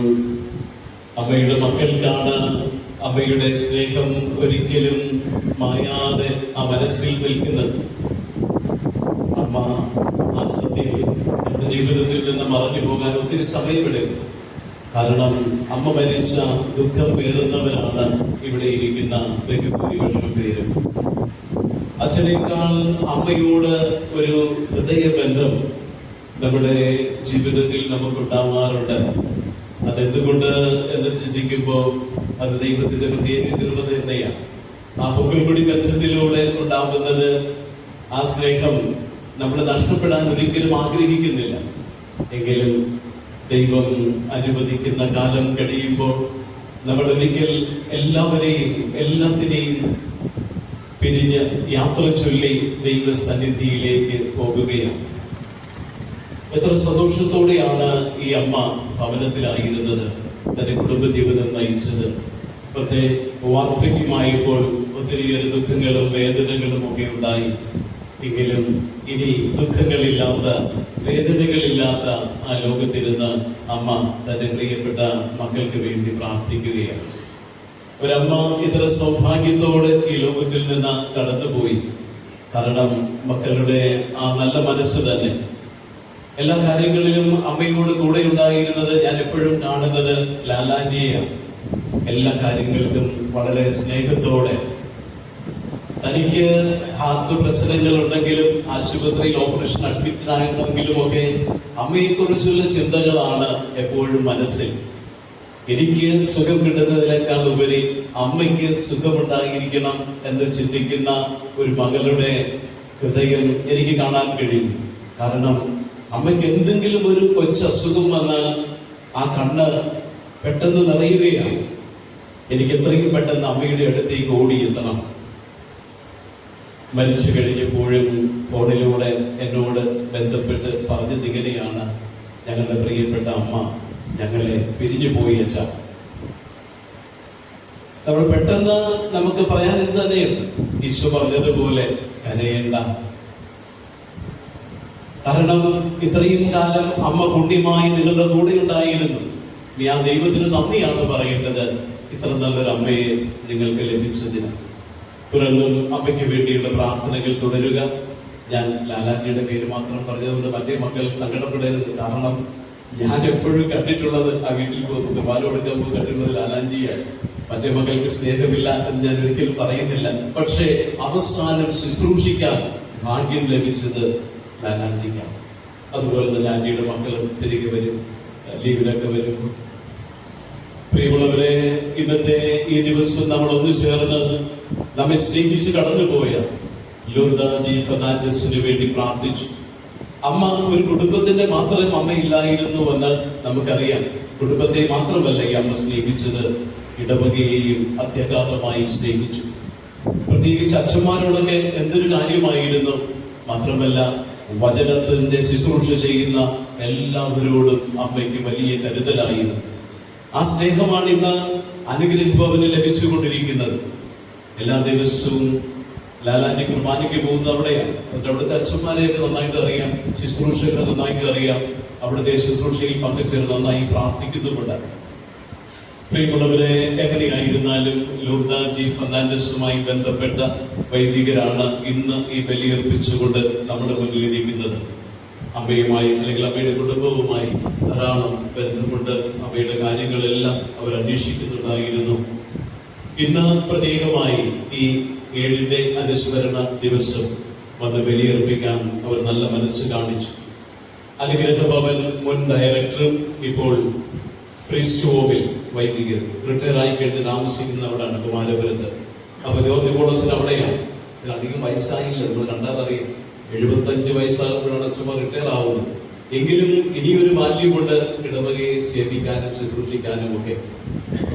[SPEAKER 7] അമ്മയുടെ മക്കൾക്കാണ് അമ്മയുടെ സ്നേഹം ഒരിക്കലും മായാതെ ആ മനസ്സിൽ നിൽക്കുന്നത്. അമ്മ ആ സത്യം നമ്മുടെ ജീവിതത്തിൽ നിന്ന് മറഞ്ഞു പോകാൻ ഒത്തിരി സമയമെടുക്കും. കാരണം അമ്മ മരിച്ച ദുഃഖം പേറുന്നവരാണ് ഇവിടെ ഇരിക്കുന്ന ബഹുഭൂരിപക്ഷം പേരും. അച്ഛനേക്കാൾ അമ്മയോട് ഒരു ഹൃദയബന്ധം നമ്മുടെ ജീവിതത്തിൽ നമുക്കുണ്ടാവാറുണ്ട്. അതെന്തുകൊണ്ട് എന്ന് ചിന്തിക്കുമ്പോൾ അത് ദൈവത്തിന്റെ പ്രത്യേക കൃപ തന്നെയാണ്. ആ പുകൽപൊടി ബന്ധത്തിലൂടെ ഉണ്ടാകുന്നത് ആ സ്നേഹം നമ്മൾ നഷ്ടപ്പെടാൻ ഒരിക്കലും ആഗ്രഹിക്കുന്നില്ല. എങ്കിലും ദൈവം അനുവദിക്കുന്ന കാലം കഴിയുമ്പോൾ നമ്മൾ ഒരിക്കൽ എല്ലാവരെയും എല്ലാത്തിനെയും പിരിഞ്ഞ് യാത്ര ചൊല്ലി ദൈവസന്നിധിയിലേക്ക് പോകുകയാണ്. എത്ര സന്തോഷത്തോടെയാണ് ഈ അമ്മ ഭവനത്തിലായിരുന്നത്, തന്റെ കുടുംബജീവിതം നയിച്ചത്. ഇപ്പോഴത്തെ വാർദ്ധക്യമായപ്പോൾ ഒത്തിരിയേറെ ദുഃഖങ്ങളും വേദനകളും ഒക്കെ ഉണ്ടായി. എങ്കിലും ഇനി ദുഃഖങ്ങളില്ലാത്ത, വേദനകളില്ലാത്ത ആ ലോകത്തിരുന്ന് അമ്മ തന്റെ പ്രിയപ്പെട്ട മക്കൾക്ക് വേണ്ടി പ്രാർത്ഥിക്കുകയാണ്. ഒരമ്മ ഇത്ര സൗഭാഗ്യത്തോടെ ഈ ലോകത്തിൽ നിന്ന് കടന്നുപോയി. കാരണം മക്കളുടെ ആ നല്ല മനസ്സ് തന്നെ. എല്ലാ കാര്യങ്ങളിലും അമ്മയോട് കൂടെ ഉണ്ടായിരുന്നത് ഞാൻ എപ്പോഴും കാണുന്നത് ലാലാന്റിയെയാണ്. എല്ലാ കാര്യങ്ങൾക്കും വളരെ സ്നേഹത്തോടെ, തനിക്ക് ഹാർട്ട് പ്രശ്നങ്ങൾ ഉണ്ടെങ്കിലും ആശുപത്രിയിൽ ഓപ്പറേഷൻ അഡ്മിറ്റ് ആയിരുന്നെങ്കിലും ഒക്കെ അമ്മയെക്കുറിച്ചുള്ള ചിന്തകളാണ് എപ്പോഴും മനസ്സിൽ. എനിക്ക് സുഖം കിട്ടുന്നതിനേക്കാൾ ഉപരി അമ്മയ്ക്ക് സുഖമുണ്ടായിരിക്കണം എന്ന് ചിന്തിക്കുന്ന ഒരു മകളുടെ ഹൃദയം എനിക്ക് കാണാൻ കഴിയും. കാരണം അമ്മയ്ക്ക് എന്തെങ്കിലും ഒരു കൊച്ചസുഖം വന്നാൽ ആ കണ്ണ് പെട്ടെന്ന് നിറയുകയാണ്. എനിക്ക് എത്രയും പെട്ടെന്ന് അമ്മയുടെ അടുത്തേക്ക് ഓടിയെത്തണം. മരിച്ചു കഴിഞ്ഞപ്പോഴും ഫോണിലൂടെ എന്നോട് ബന്ധപ്പെട്ട് പറഞ്ഞത് ഇങ്ങനെയാണ്: ഞങ്ങളുടെ പ്രിയപ്പെട്ട അമ്മ ഞങ്ങളെ പിരിഞ്ഞു പോയി അച്ഛ. നമ്മൾ പെട്ടെന്ന് നമുക്ക് പറയാനിത് തന്നെയുണ്ട്. ഈശോ പറഞ്ഞതുപോലെ കരയേണ്ട. കാരണം ഇത്രയും കാലം അമ്മ പുണ്യമായി നിങ്ങളുടെ കൂടെ ഉണ്ടായിരുന്നു. നീ ആ ദൈവത്തിന് നന്ദിയാണ് പറയേണ്ടത്, ഇത്ര നല്ലൊരു അമ്മയെ നിങ്ങൾക്ക് ലഭിച്ചതിന്. തുടർന്നും അമ്മയ്ക്ക് വേണ്ടിയുള്ള പ്രാർത്ഥനകൾ തുടരുക. ഞാൻ ലാലാജിയുടെ പേര് മാത്രം പറഞ്ഞതുകൊണ്ട് മറ്റേ മക്കൾ സങ്കടപ്പെടരുത്. കാരണം ഞാൻ എപ്പോഴും കണ്ടിട്ടുള്ളത് ആ വീട്ടിൽ പോകുന്നത് പാല് കൊടുക്കാൻ പോകുമ്പോൾ കണ്ടിട്ടുള്ളത് ലാലാൻജിയാണ്. മറ്റേ മക്കൾക്ക് സ്നേഹമില്ല എന്ന് ഞാൻ ഒരിക്കലും പറയുന്നില്ല. പക്ഷേ അവസാനം ശുശ്രൂഷിക്കാൻ ഭാഗ്യം ലഭിച്ചത് ലാലാൻജിക്കാണ്. അതുപോലെ തന്നെ ആന്റിയുടെ മക്കളും തിരികെ വരും, ലീവിനൊക്കെ വരും. പ്രിയമുള്ളവരെ, ഇന്നത്തെ ഈ ദിവസം നമ്മൾ ഒന്ന് ചേർന്ന് നമ്മെ സ്നേഹിച്ച് കടന്നുപോയ ലൂർദ ജി ഫെർണാണ്ടസിന് വേണ്ടി പ്രാർത്ഥിച്ചു. അമ്മ ഒരു കുടുംബത്തിന്റെ മാത്രം അമ്മയില്ലായിരുന്നു എന്ന് നമുക്കറിയാം. കുടുംബത്തെ മാത്രമല്ല ഈ അമ്മ സ്നേഹിച്ചത്, ഇടവകയെയും അത്യഗാധമായി സ്നേഹിച്ചു. പ്രത്യേകിച്ച് അച്ഛന്മാരോടൊക്കെ എന്തൊരു കാര്യമായിരുന്നു. മാത്രമല്ല വചനത്തിന്റെ ശുശ്രൂഷ ചെയ്യുന്ന എല്ലാവരോടും അമ്മയ്ക്ക് വലിയ കരുതലായിരുന്നു. ആ സ്നേഹമാണ് ഇന്ന് അനുഗ്രഹ ഭവന് ലഭിച്ചുകൊണ്ടിരിക്കുന്നത്. എല്ലാ ദിവസവും ലാലാന്റെ കുർബാനയ്ക്ക് പോകുന്നത് അവിടെയാണ്. അവിടുത്തെ അച്ഛന്മാരെയൊക്കെ നന്നായിട്ട് അറിയാം, ശുശ്രൂഷകരെ നന്നായിട്ട് അറിയാം. അവിടുത്തെ ശുശ്രൂഷയിൽ പങ്കുചേർന്ന് നന്നായി പ്രാർത്ഥിക്കുന്നുമുണ്ട്. പ്രിയമുള്ളവരെ, എങ്ങനെയായിരുന്നാലും ലൂർദ ജി ഫെർണാണ്ടസുമായി ബന്ധപ്പെട്ട വൈദികരാണ് ഇന്ന് ഈ ബലിയർപ്പിച്ചുകൊണ്ട് നമ്മുടെ മുന്നിലിരിക്കുന്നത്. അമ്മയുമായി അല്ലെങ്കിൽ അമ്മയുടെ കുടുംബവുമായി ധാരാളം ബന്ധമുണ്ട്. അമ്മയുടെ കാര്യങ്ങളെല്ലാം അവർ അന്വേഷിക്കുന്നുണ്ടായിരുന്നു. ഇന്ന് പ്രത്യേകമായി ഈ 7-ന്റെ അനുസ്മരണ ദിവസം വന്ന് ബലിയർപ്പിക്കാൻ അവർ നല്ല മനസ്സ് കാണിച്ചു. അനുഗ്രഹ ഭവൻ മുൻ ഡയറക്ടറും ഇപ്പോൾ പ്രീസ്റ്റ് ഹോമിൽ വൈദികർ റിട്ടയർ ആയി കഴിഞ്ഞ് താമസിക്കുന്നവരാണ് കുമാരപുരത്ത്. അപ്പൊ ജോർജ് പോളോസിന് അവിടെയാണ്. അധികം വയസ്സായില്ല, നമ്മൾ കണ്ടാതറിയാം. 75 വയസ്സാകുമ്പോഴാണ് അച്ഛന്മാർ റിട്ടയർ ആവുന്നത്. എങ്കിലും ഇനിയൊരു ബാല്യമുണ്ട് ഇടവകയെ സേവിക്കാനും ശുശ്രൂഷിക്കാനും ഒക്കെ.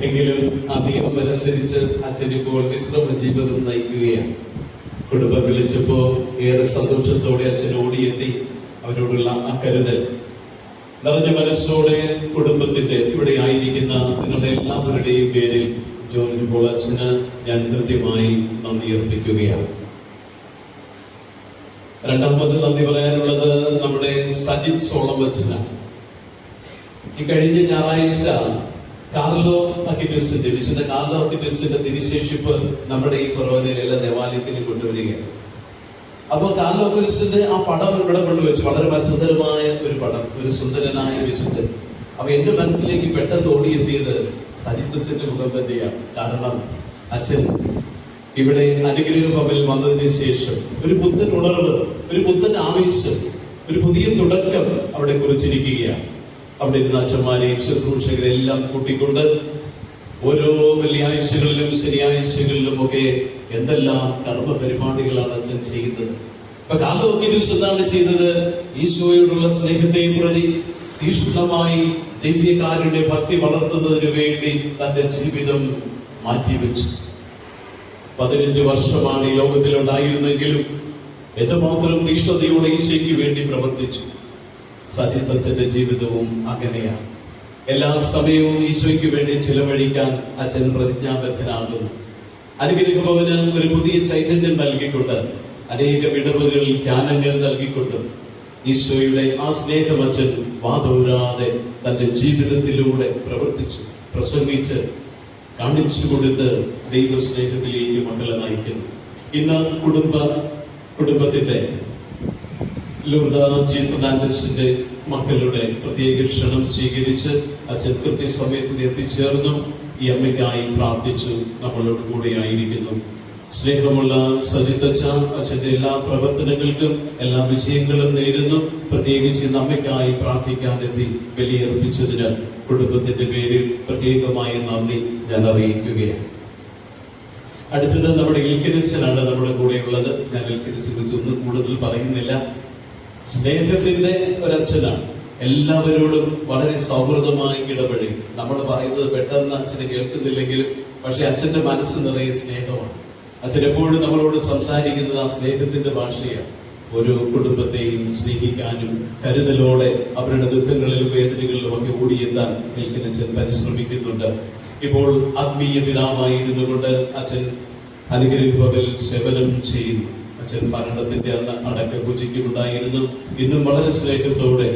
[SPEAKER 7] എങ്കിലും ആ നിയമം അനുസരിച്ച് അച്ഛനിപ്പോൾ വിശ്രമ ജീവിതം നയിക്കുകയാണ്. കുടുംബം വിളിച്ചപ്പോ ഏറെ സന്തോഷത്തോടെ അച്ഛൻ ഓടിയെത്തി. അവരോടുള്ള ആ കരുതൽ നിറഞ്ഞ മനസ്സോടെ കുടുംബത്തിന്റെ ഇവിടെ ആയിരിക്കുന്ന നിങ്ങളുടെ എല്ലാവരുടെയും പേരിൽ ജോർജ് പോൾ അച്ഛന് ഞാൻ കൃത്യമായി നന്ദി അർപ്പിക്കുകയാണ്. രണ്ടാമത് നന്ദി പറയാനുള്ളത് നമ്മുടെ സജിത് സോളമച്ചനാണ്. ഈ കഴിഞ്ഞ ഞായറാഴ്ച കാർലോ അക്കിന്യൂസിന്റെ വിശുദ്ധ കാർലോ അക്കിന്യൂസിന്റെ തിരുശേഷിപ്പ് നമ്മുടെ ഈ ഫൊറോനയിലെ ദേവാലയത്തിൽ കൊണ്ടുവരികയാണ്. അപ്പൊ കാർലോ അക്കിന്യൂസിന്റെ ആ പടം ഇവിടെ കൊണ്ടുവച്ചു. വളരെ സുന്ദരമായ ഒരു പടം, ഒരു സുന്ദരനായ വിശുദ്ധൻ. അപ്പൊ എന്റെ മനസ്സിലേക്ക് പെട്ടെന്ന് ഓടിയെത്തിയത് സജിത് അച്ഛന്റെ മുഖം തന്നെയാണ്. കാരണം അച്ഛൻ ഇവിടെ അനുഗ്രഹ ഭവനിൽ വന്നതിന് ശേഷം ഒരു പുത്തൻ ഉണർവ്, ഒരു പുത്തൻ ആവേശം, ഒരു പുതിയ തുടക്കം അവിടെ കുറിച്ചിരിക്കുകയാണ്. അവിടെ ഇരുന്ന അച്ഛന്മാരെയും ശുശ്രൂഷകരെല്ലാം കൂട്ടിക്കൊണ്ട് ഓരോ വെള്ളിയാഴ്ചകളിലും ശനിയാഴ്ചകളിലും ഒക്കെ എന്തെല്ലാം കർമ്മ പരിപാടികളാണ് അച്ഛൻ ചെയ്യുന്നത്. അപ്പൊ കാർലോ അക്കിന്യൂസ് എന്താണ് ചെയ്തത്? ഈശോയോടുള്ള സ്നേഹത്തെ പ്രതി തീഷ്ണമായി ദിവ്യകാരുടെ ഭക്തി വളർത്തുന്നതിന് വേണ്ടി തന്റെ ജീവിതം മാറ്റിവെച്ചു. 15 വർഷമാണ് ഈ ലോകത്തിലുണ്ടായിരുന്നെങ്കിലും എന്തുമാത്രം തീഷ്ണതയോടെ ഈശോയ്ക്ക് വേണ്ടി പ്രവർത്തിച്ചു. സജിതത്തിന്റെ ജീവിതവും അങ്ങനെയാണ്. എല്ലാ സമയവും ഈശോയ്ക്ക് വേണ്ടി ചിലവഴിക്കാൻ അച്ഛൻ പ്രതിജ്ഞാബദ്ധനാകുന്നു. അനുഗ്രഹ ഭവന് ഒരു പുതിയ ചൈതന്യം നൽകിക്കൊണ്ട്, അനേകം ഇടവുകൾ ധ്യാനങ്ങൾ നൽകിക്കൊണ്ട് ഈശോയുടെ ആ സ്നേഹം അച്ഛൻ വാതോരാതെ തന്റെ ജീവിതത്തിലൂടെ പ്രവർത്തിച്ചു, പ്രസംഗിച്ച്, കാണിച്ചു കൊടുത്ത് ദൈവസ്നേഹത്തിലേക്ക് മക്കളെ നയിക്കുന്നു. ഇന്ന് കുടുംബത്തിന്റെ ലൂർദ ജി ഫെർണാണ്ടസിന്റെ മക്കളുടെ പ്രത്യേക ക്ഷണം സ്വീകരിച്ച് അച്ഛൻ കൃത്യസമയത്തിന് എത്തിച്ചേർന്നു. ഈ അമ്മയ്ക്കായി പ്രാർത്ഥിച്ചു, നമ്മളോട് കൂടെ ആയിരിക്കുന്നു. സ്നേഹമുള്ള സജിത് അച്ഛ, അച്ഛന്റെ എല്ലാ പ്രവർത്തനങ്ങൾക്കും എല്ലാ വിജയങ്ങളും നേരുന്നു. പ്രത്യേകിച്ച് നമ്മയ്ക്കായി പ്രാർത്ഥിക്കാനെത്തി ബലിയർപ്പിച്ചതിന് കുടുംബത്തിന്റെ പേരിൽ പ്രത്യേകമായ നന്ദി ഞാൻ അറിയിക്കുകയാണ്. അടുത്തത് നമ്മുടെ ഇൽക്കനച്ചനാണ് നമ്മുടെ കൂടെയുള്ളത്. ഞാൻ ഇൽക്കനച്ചനെ കുറിച്ച് ഒന്നും കൂടുതൽ പറയുന്നില്ല. സ്നേഹത്തിന്റെ ഒരച്ഛനാണ്. എല്ലാവരോടും വളരെ സൗഹൃദമായി ഇടപഴകി. നമ്മൾ പറയുന്നത് പെട്ടെന്ന് അച്ഛനെ കേൾക്കുന്നില്ലെങ്കിലും പക്ഷെ അച്ഛന്റെ മനസ്സ് നിറയെ സ്നേഹമാണ്. അച്ഛൻ എപ്പോഴും നമ്മളോട് സംസാരിക്കുന്നത് ആ സ്നേഹത്തിന്റെ ഭാഷയാണ്. ഒരു കുടുംബത്തെയും സ്നേഹിക്കാനും കരുതലോടെ അവരുടെ ദുഃഖങ്ങളിലും വേദനകളിലും ഒക്കെ ഓടിയെത്താൻ അച്ഛൻ പരിശ്രമിക്കുന്നുണ്ട്. ഇപ്പോൾ ആത്മീയ പിതാവായിരുന്നു കൊണ്ട് അച്ഛൻ അനുഗ്രഹ ഭവനിൽ സേവനം ചെയ്യുന്നു. അച്ഛൻ മരണത്തിന്റെ അന്ന് അടക്ക പൂജയ്ക്കുണ്ടായിരുന്നു. ഇന്നും വളരെ സ്നേഹത്തോടെ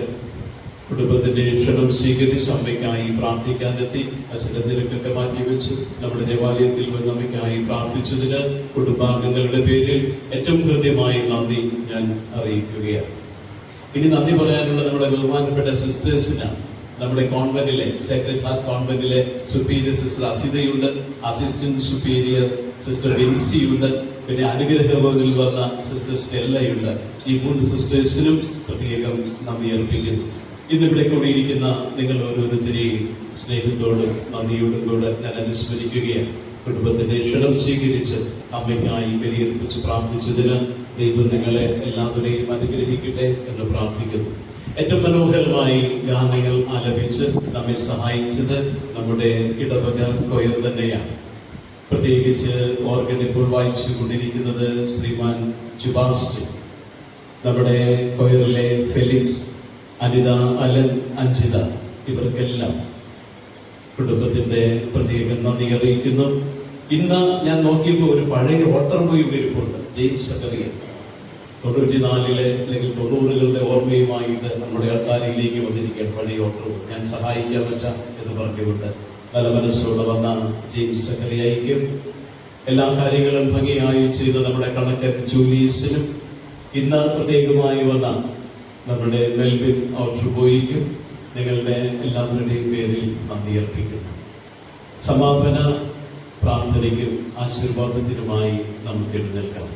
[SPEAKER 7] കുടുംബത്തിന്റെ ക്ഷണം സ്വീകരിച്ച് അമ്മയ്ക്കായി പ്രാർത്ഥിക്കാനെത്തി. അച്ഛന്റെ തിരക്കൊക്കെ മാറ്റിവെച്ച് നമ്മുടെ ദേവാലയത്തിൽ വന്ന് അമ്മയ്ക്കായി പ്രാർത്ഥിച്ചതിന് കുടുംബാംഗങ്ങളുടെ പേരിൽ ഏറ്റവും ഹൃദ്യമായി നന്ദി ഞാൻ അറിയിക്കുകയാണ്. ഇനി നന്ദി പറയാനുള്ള നമ്മുടെ ബഹുമാനപ്പെട്ട സിസ്റ്റേഴ്സിനാണ്. നമ്മുടെ കോൺവെന്റിലെ സേക്രഡ് ഹാർട്ട് കോൺവെന്റിലെ സുപ്പീരിയർ സിസ്റ്റർ അസിതയുണ്ട്, അസിസ്റ്റന്റ് സുപ്പീരിയർ സിസ്റ്റർ വിൻസിയുണ്ട്, പിന്നെ അനുഗ്രഹഭവനിൽ വന്ന സിസ്റ്റർ സ്റ്റെല്ലയുണ്ട്. ഈ 3 സിസ്റ്റേഴ്സിനും പ്രത്യേകം നന്ദി അർപ്പിക്കുന്നു. ഇന്നിവിടെ കൂടിയിരിക്കുന്ന നിങ്ങൾ ഓരോരുത്തരെയും സ്നേഹത്തോടും നന്ദിയോടും കൂടെ ഞാൻ അനുസ്മരിക്കുകയാണ്. കുടുംബത്തിന്റെ ക്ഷണം സ്വീകരിച്ച് അമ്മയ്ക്കായി ബലിയർപ്പിച്ച് പ്രാർത്ഥിച്ചതിന് ദൈവം നിങ്ങളെ എല്ലാവരെയും അനുഗ്രഹിക്കട്ടെ എന്ന് പ്രാർത്ഥിക്കുന്നു. ഏറ്റവും മനോഹരമായി ഗാനങ്ങൾ ആലപിച്ച് നമ്മെ സഹായിച്ചത് നമ്മുടെ ഇടവക കൊയർ തന്നെയാണ്. പ്രത്യേകിച്ച് ഓർഗൻ ഇപ്പോൾ വായിച്ചു കൊണ്ടിരിക്കുന്നത് ശ്രീമാൻ ജുബാസ്റ്റ്യൻ, നമ്മുടെ കൊയറിലെ ഫെലിക്സ്, അനിത, അലൻ, അഞ്ജിത, ഇവർക്കെല്ലാം കുടുംബത്തിന്റെ പ്രത്യേകം നന്ദി അറിയിക്കുന്നു. ഇന്ന് ഞാൻ നോക്കിയപ്പോൾ ഒരു പഴയ ഓട്ടർബോയ് ഇരിപ്പുണ്ട്, ജെയിംസ് സക്കറിയ. 94 അല്ലെങ്കിൽ 90കളുടെ ഓർമ്മയുമായിട്ട് നമ്മുടെ ആൾക്കാരിലേക്ക് വന്നിരിക്കുകയാണ് പഴയ ഓട്ടർബോയ്. ഞാൻ സഹായിക്കാൻ വെച്ച എന്ന് പറഞ്ഞുകൊണ്ട് നല്ല മനസ്സോടെ വന്ന ജെയിംസ് സക്കറിയയ്ക്കും എല്ലാ കാര്യങ്ങളും ഭംഗിയായി ചെയ്ത നമ്മുടെ കണക്കൻ ജൂലീസിനും ഇന്ന് പ്രത്യേകമായി വന്ന നമ്മുടെ മെൽവിൻ ഓട്ടർബോയ്ക്കും നിങ്ങളുടെ എല്ലാവരുടെയും പേരിൽ നന്ദി അർപ്പിക്കുന്നു. സമാപന പ്രാർത്ഥനയ്ക്കും ആശീർവാദത്തിനുമായി നമുക്ക് എഴുന്നേൽക്കാം.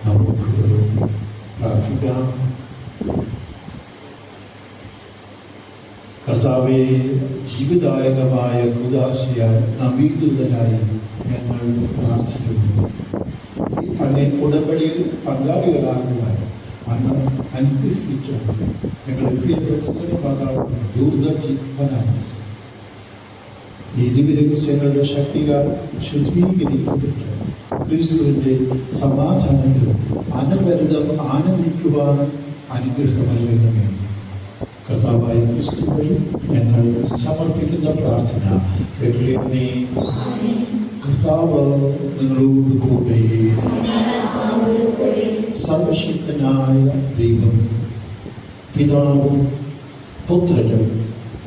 [SPEAKER 6] നമുക്ക് പ്രാർത്ഥിക്കാം. കർത്താവേ, ജീവിതായകമായ കുദാശയാൽ നവീകൃതരായി ഞങ്ങൾ പ്രാർത്ഥിക്കുന്നു. അങ്ങേ ഉടമ്പടിയിൽ പങ്കാളികളാകുവാൻ അങ്ങ് അനുഗ്രഹിച്ച ഞങ്ങളുടെ പ്രിയവത്സരമാതാവ് ദൂർദർജി ഫനാൻസ് ഈ ദിവ്യരഹസ്യങ്ങളുടെ ശക്തിയാൽ ശുദ്ധീകരിക്കപ്പെട്ട് ക്രിസ്തുവിന്റെ സമാധാനത്തിൽ അനവരതം ആനന്ദിക്കുവാൻ അനുഗ്രഹമല്ലേ. കർത്താവായ ക്രിസ്തു വഴി ഞങ്ങൾ സമർപ്പിക്കുന്ന പ്രാർത്ഥന കേട്ടില്ലേ. കർത്താവ് നിങ്ങളോട് കൂടെ. സർവശക്തനായ ദൈവം പിതാവും പുത്രനും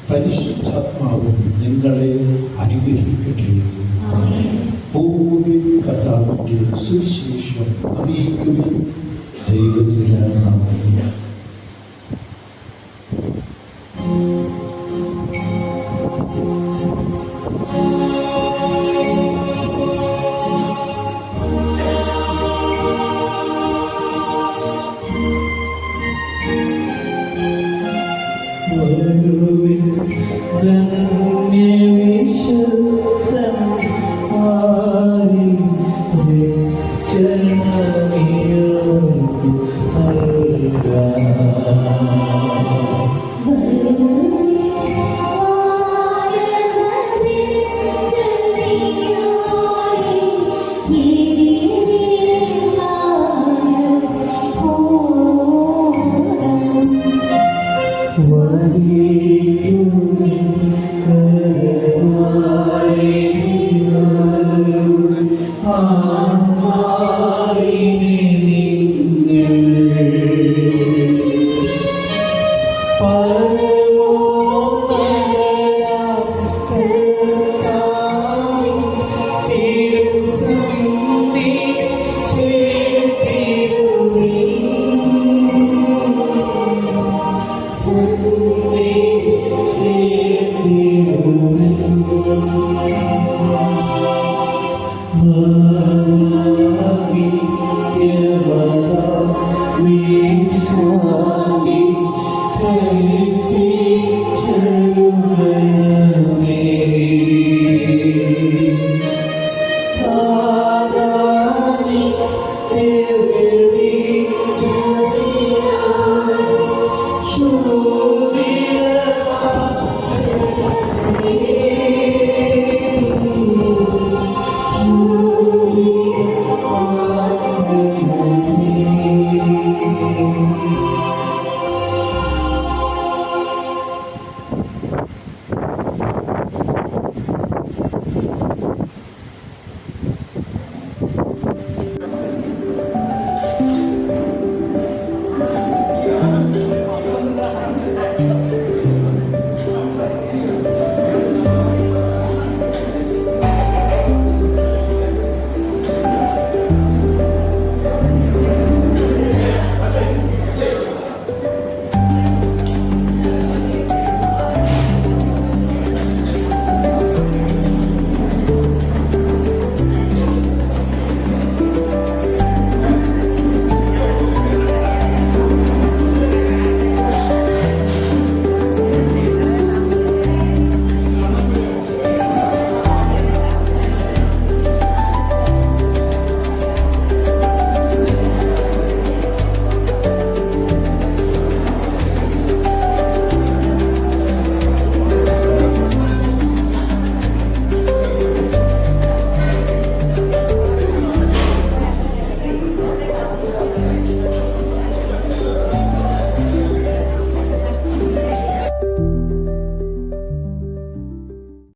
[SPEAKER 6] പരിശുദ്ധാത്മാവും നിങ്ങളെ അനുഗ്രഹിക്കട്ടെ. പൂർവ്വ കർത്താവിന്റെ സുവിശേഷം അറിയിക്കുകയും ദൈവത്തിന് നന്ദി.
[SPEAKER 2] Worthy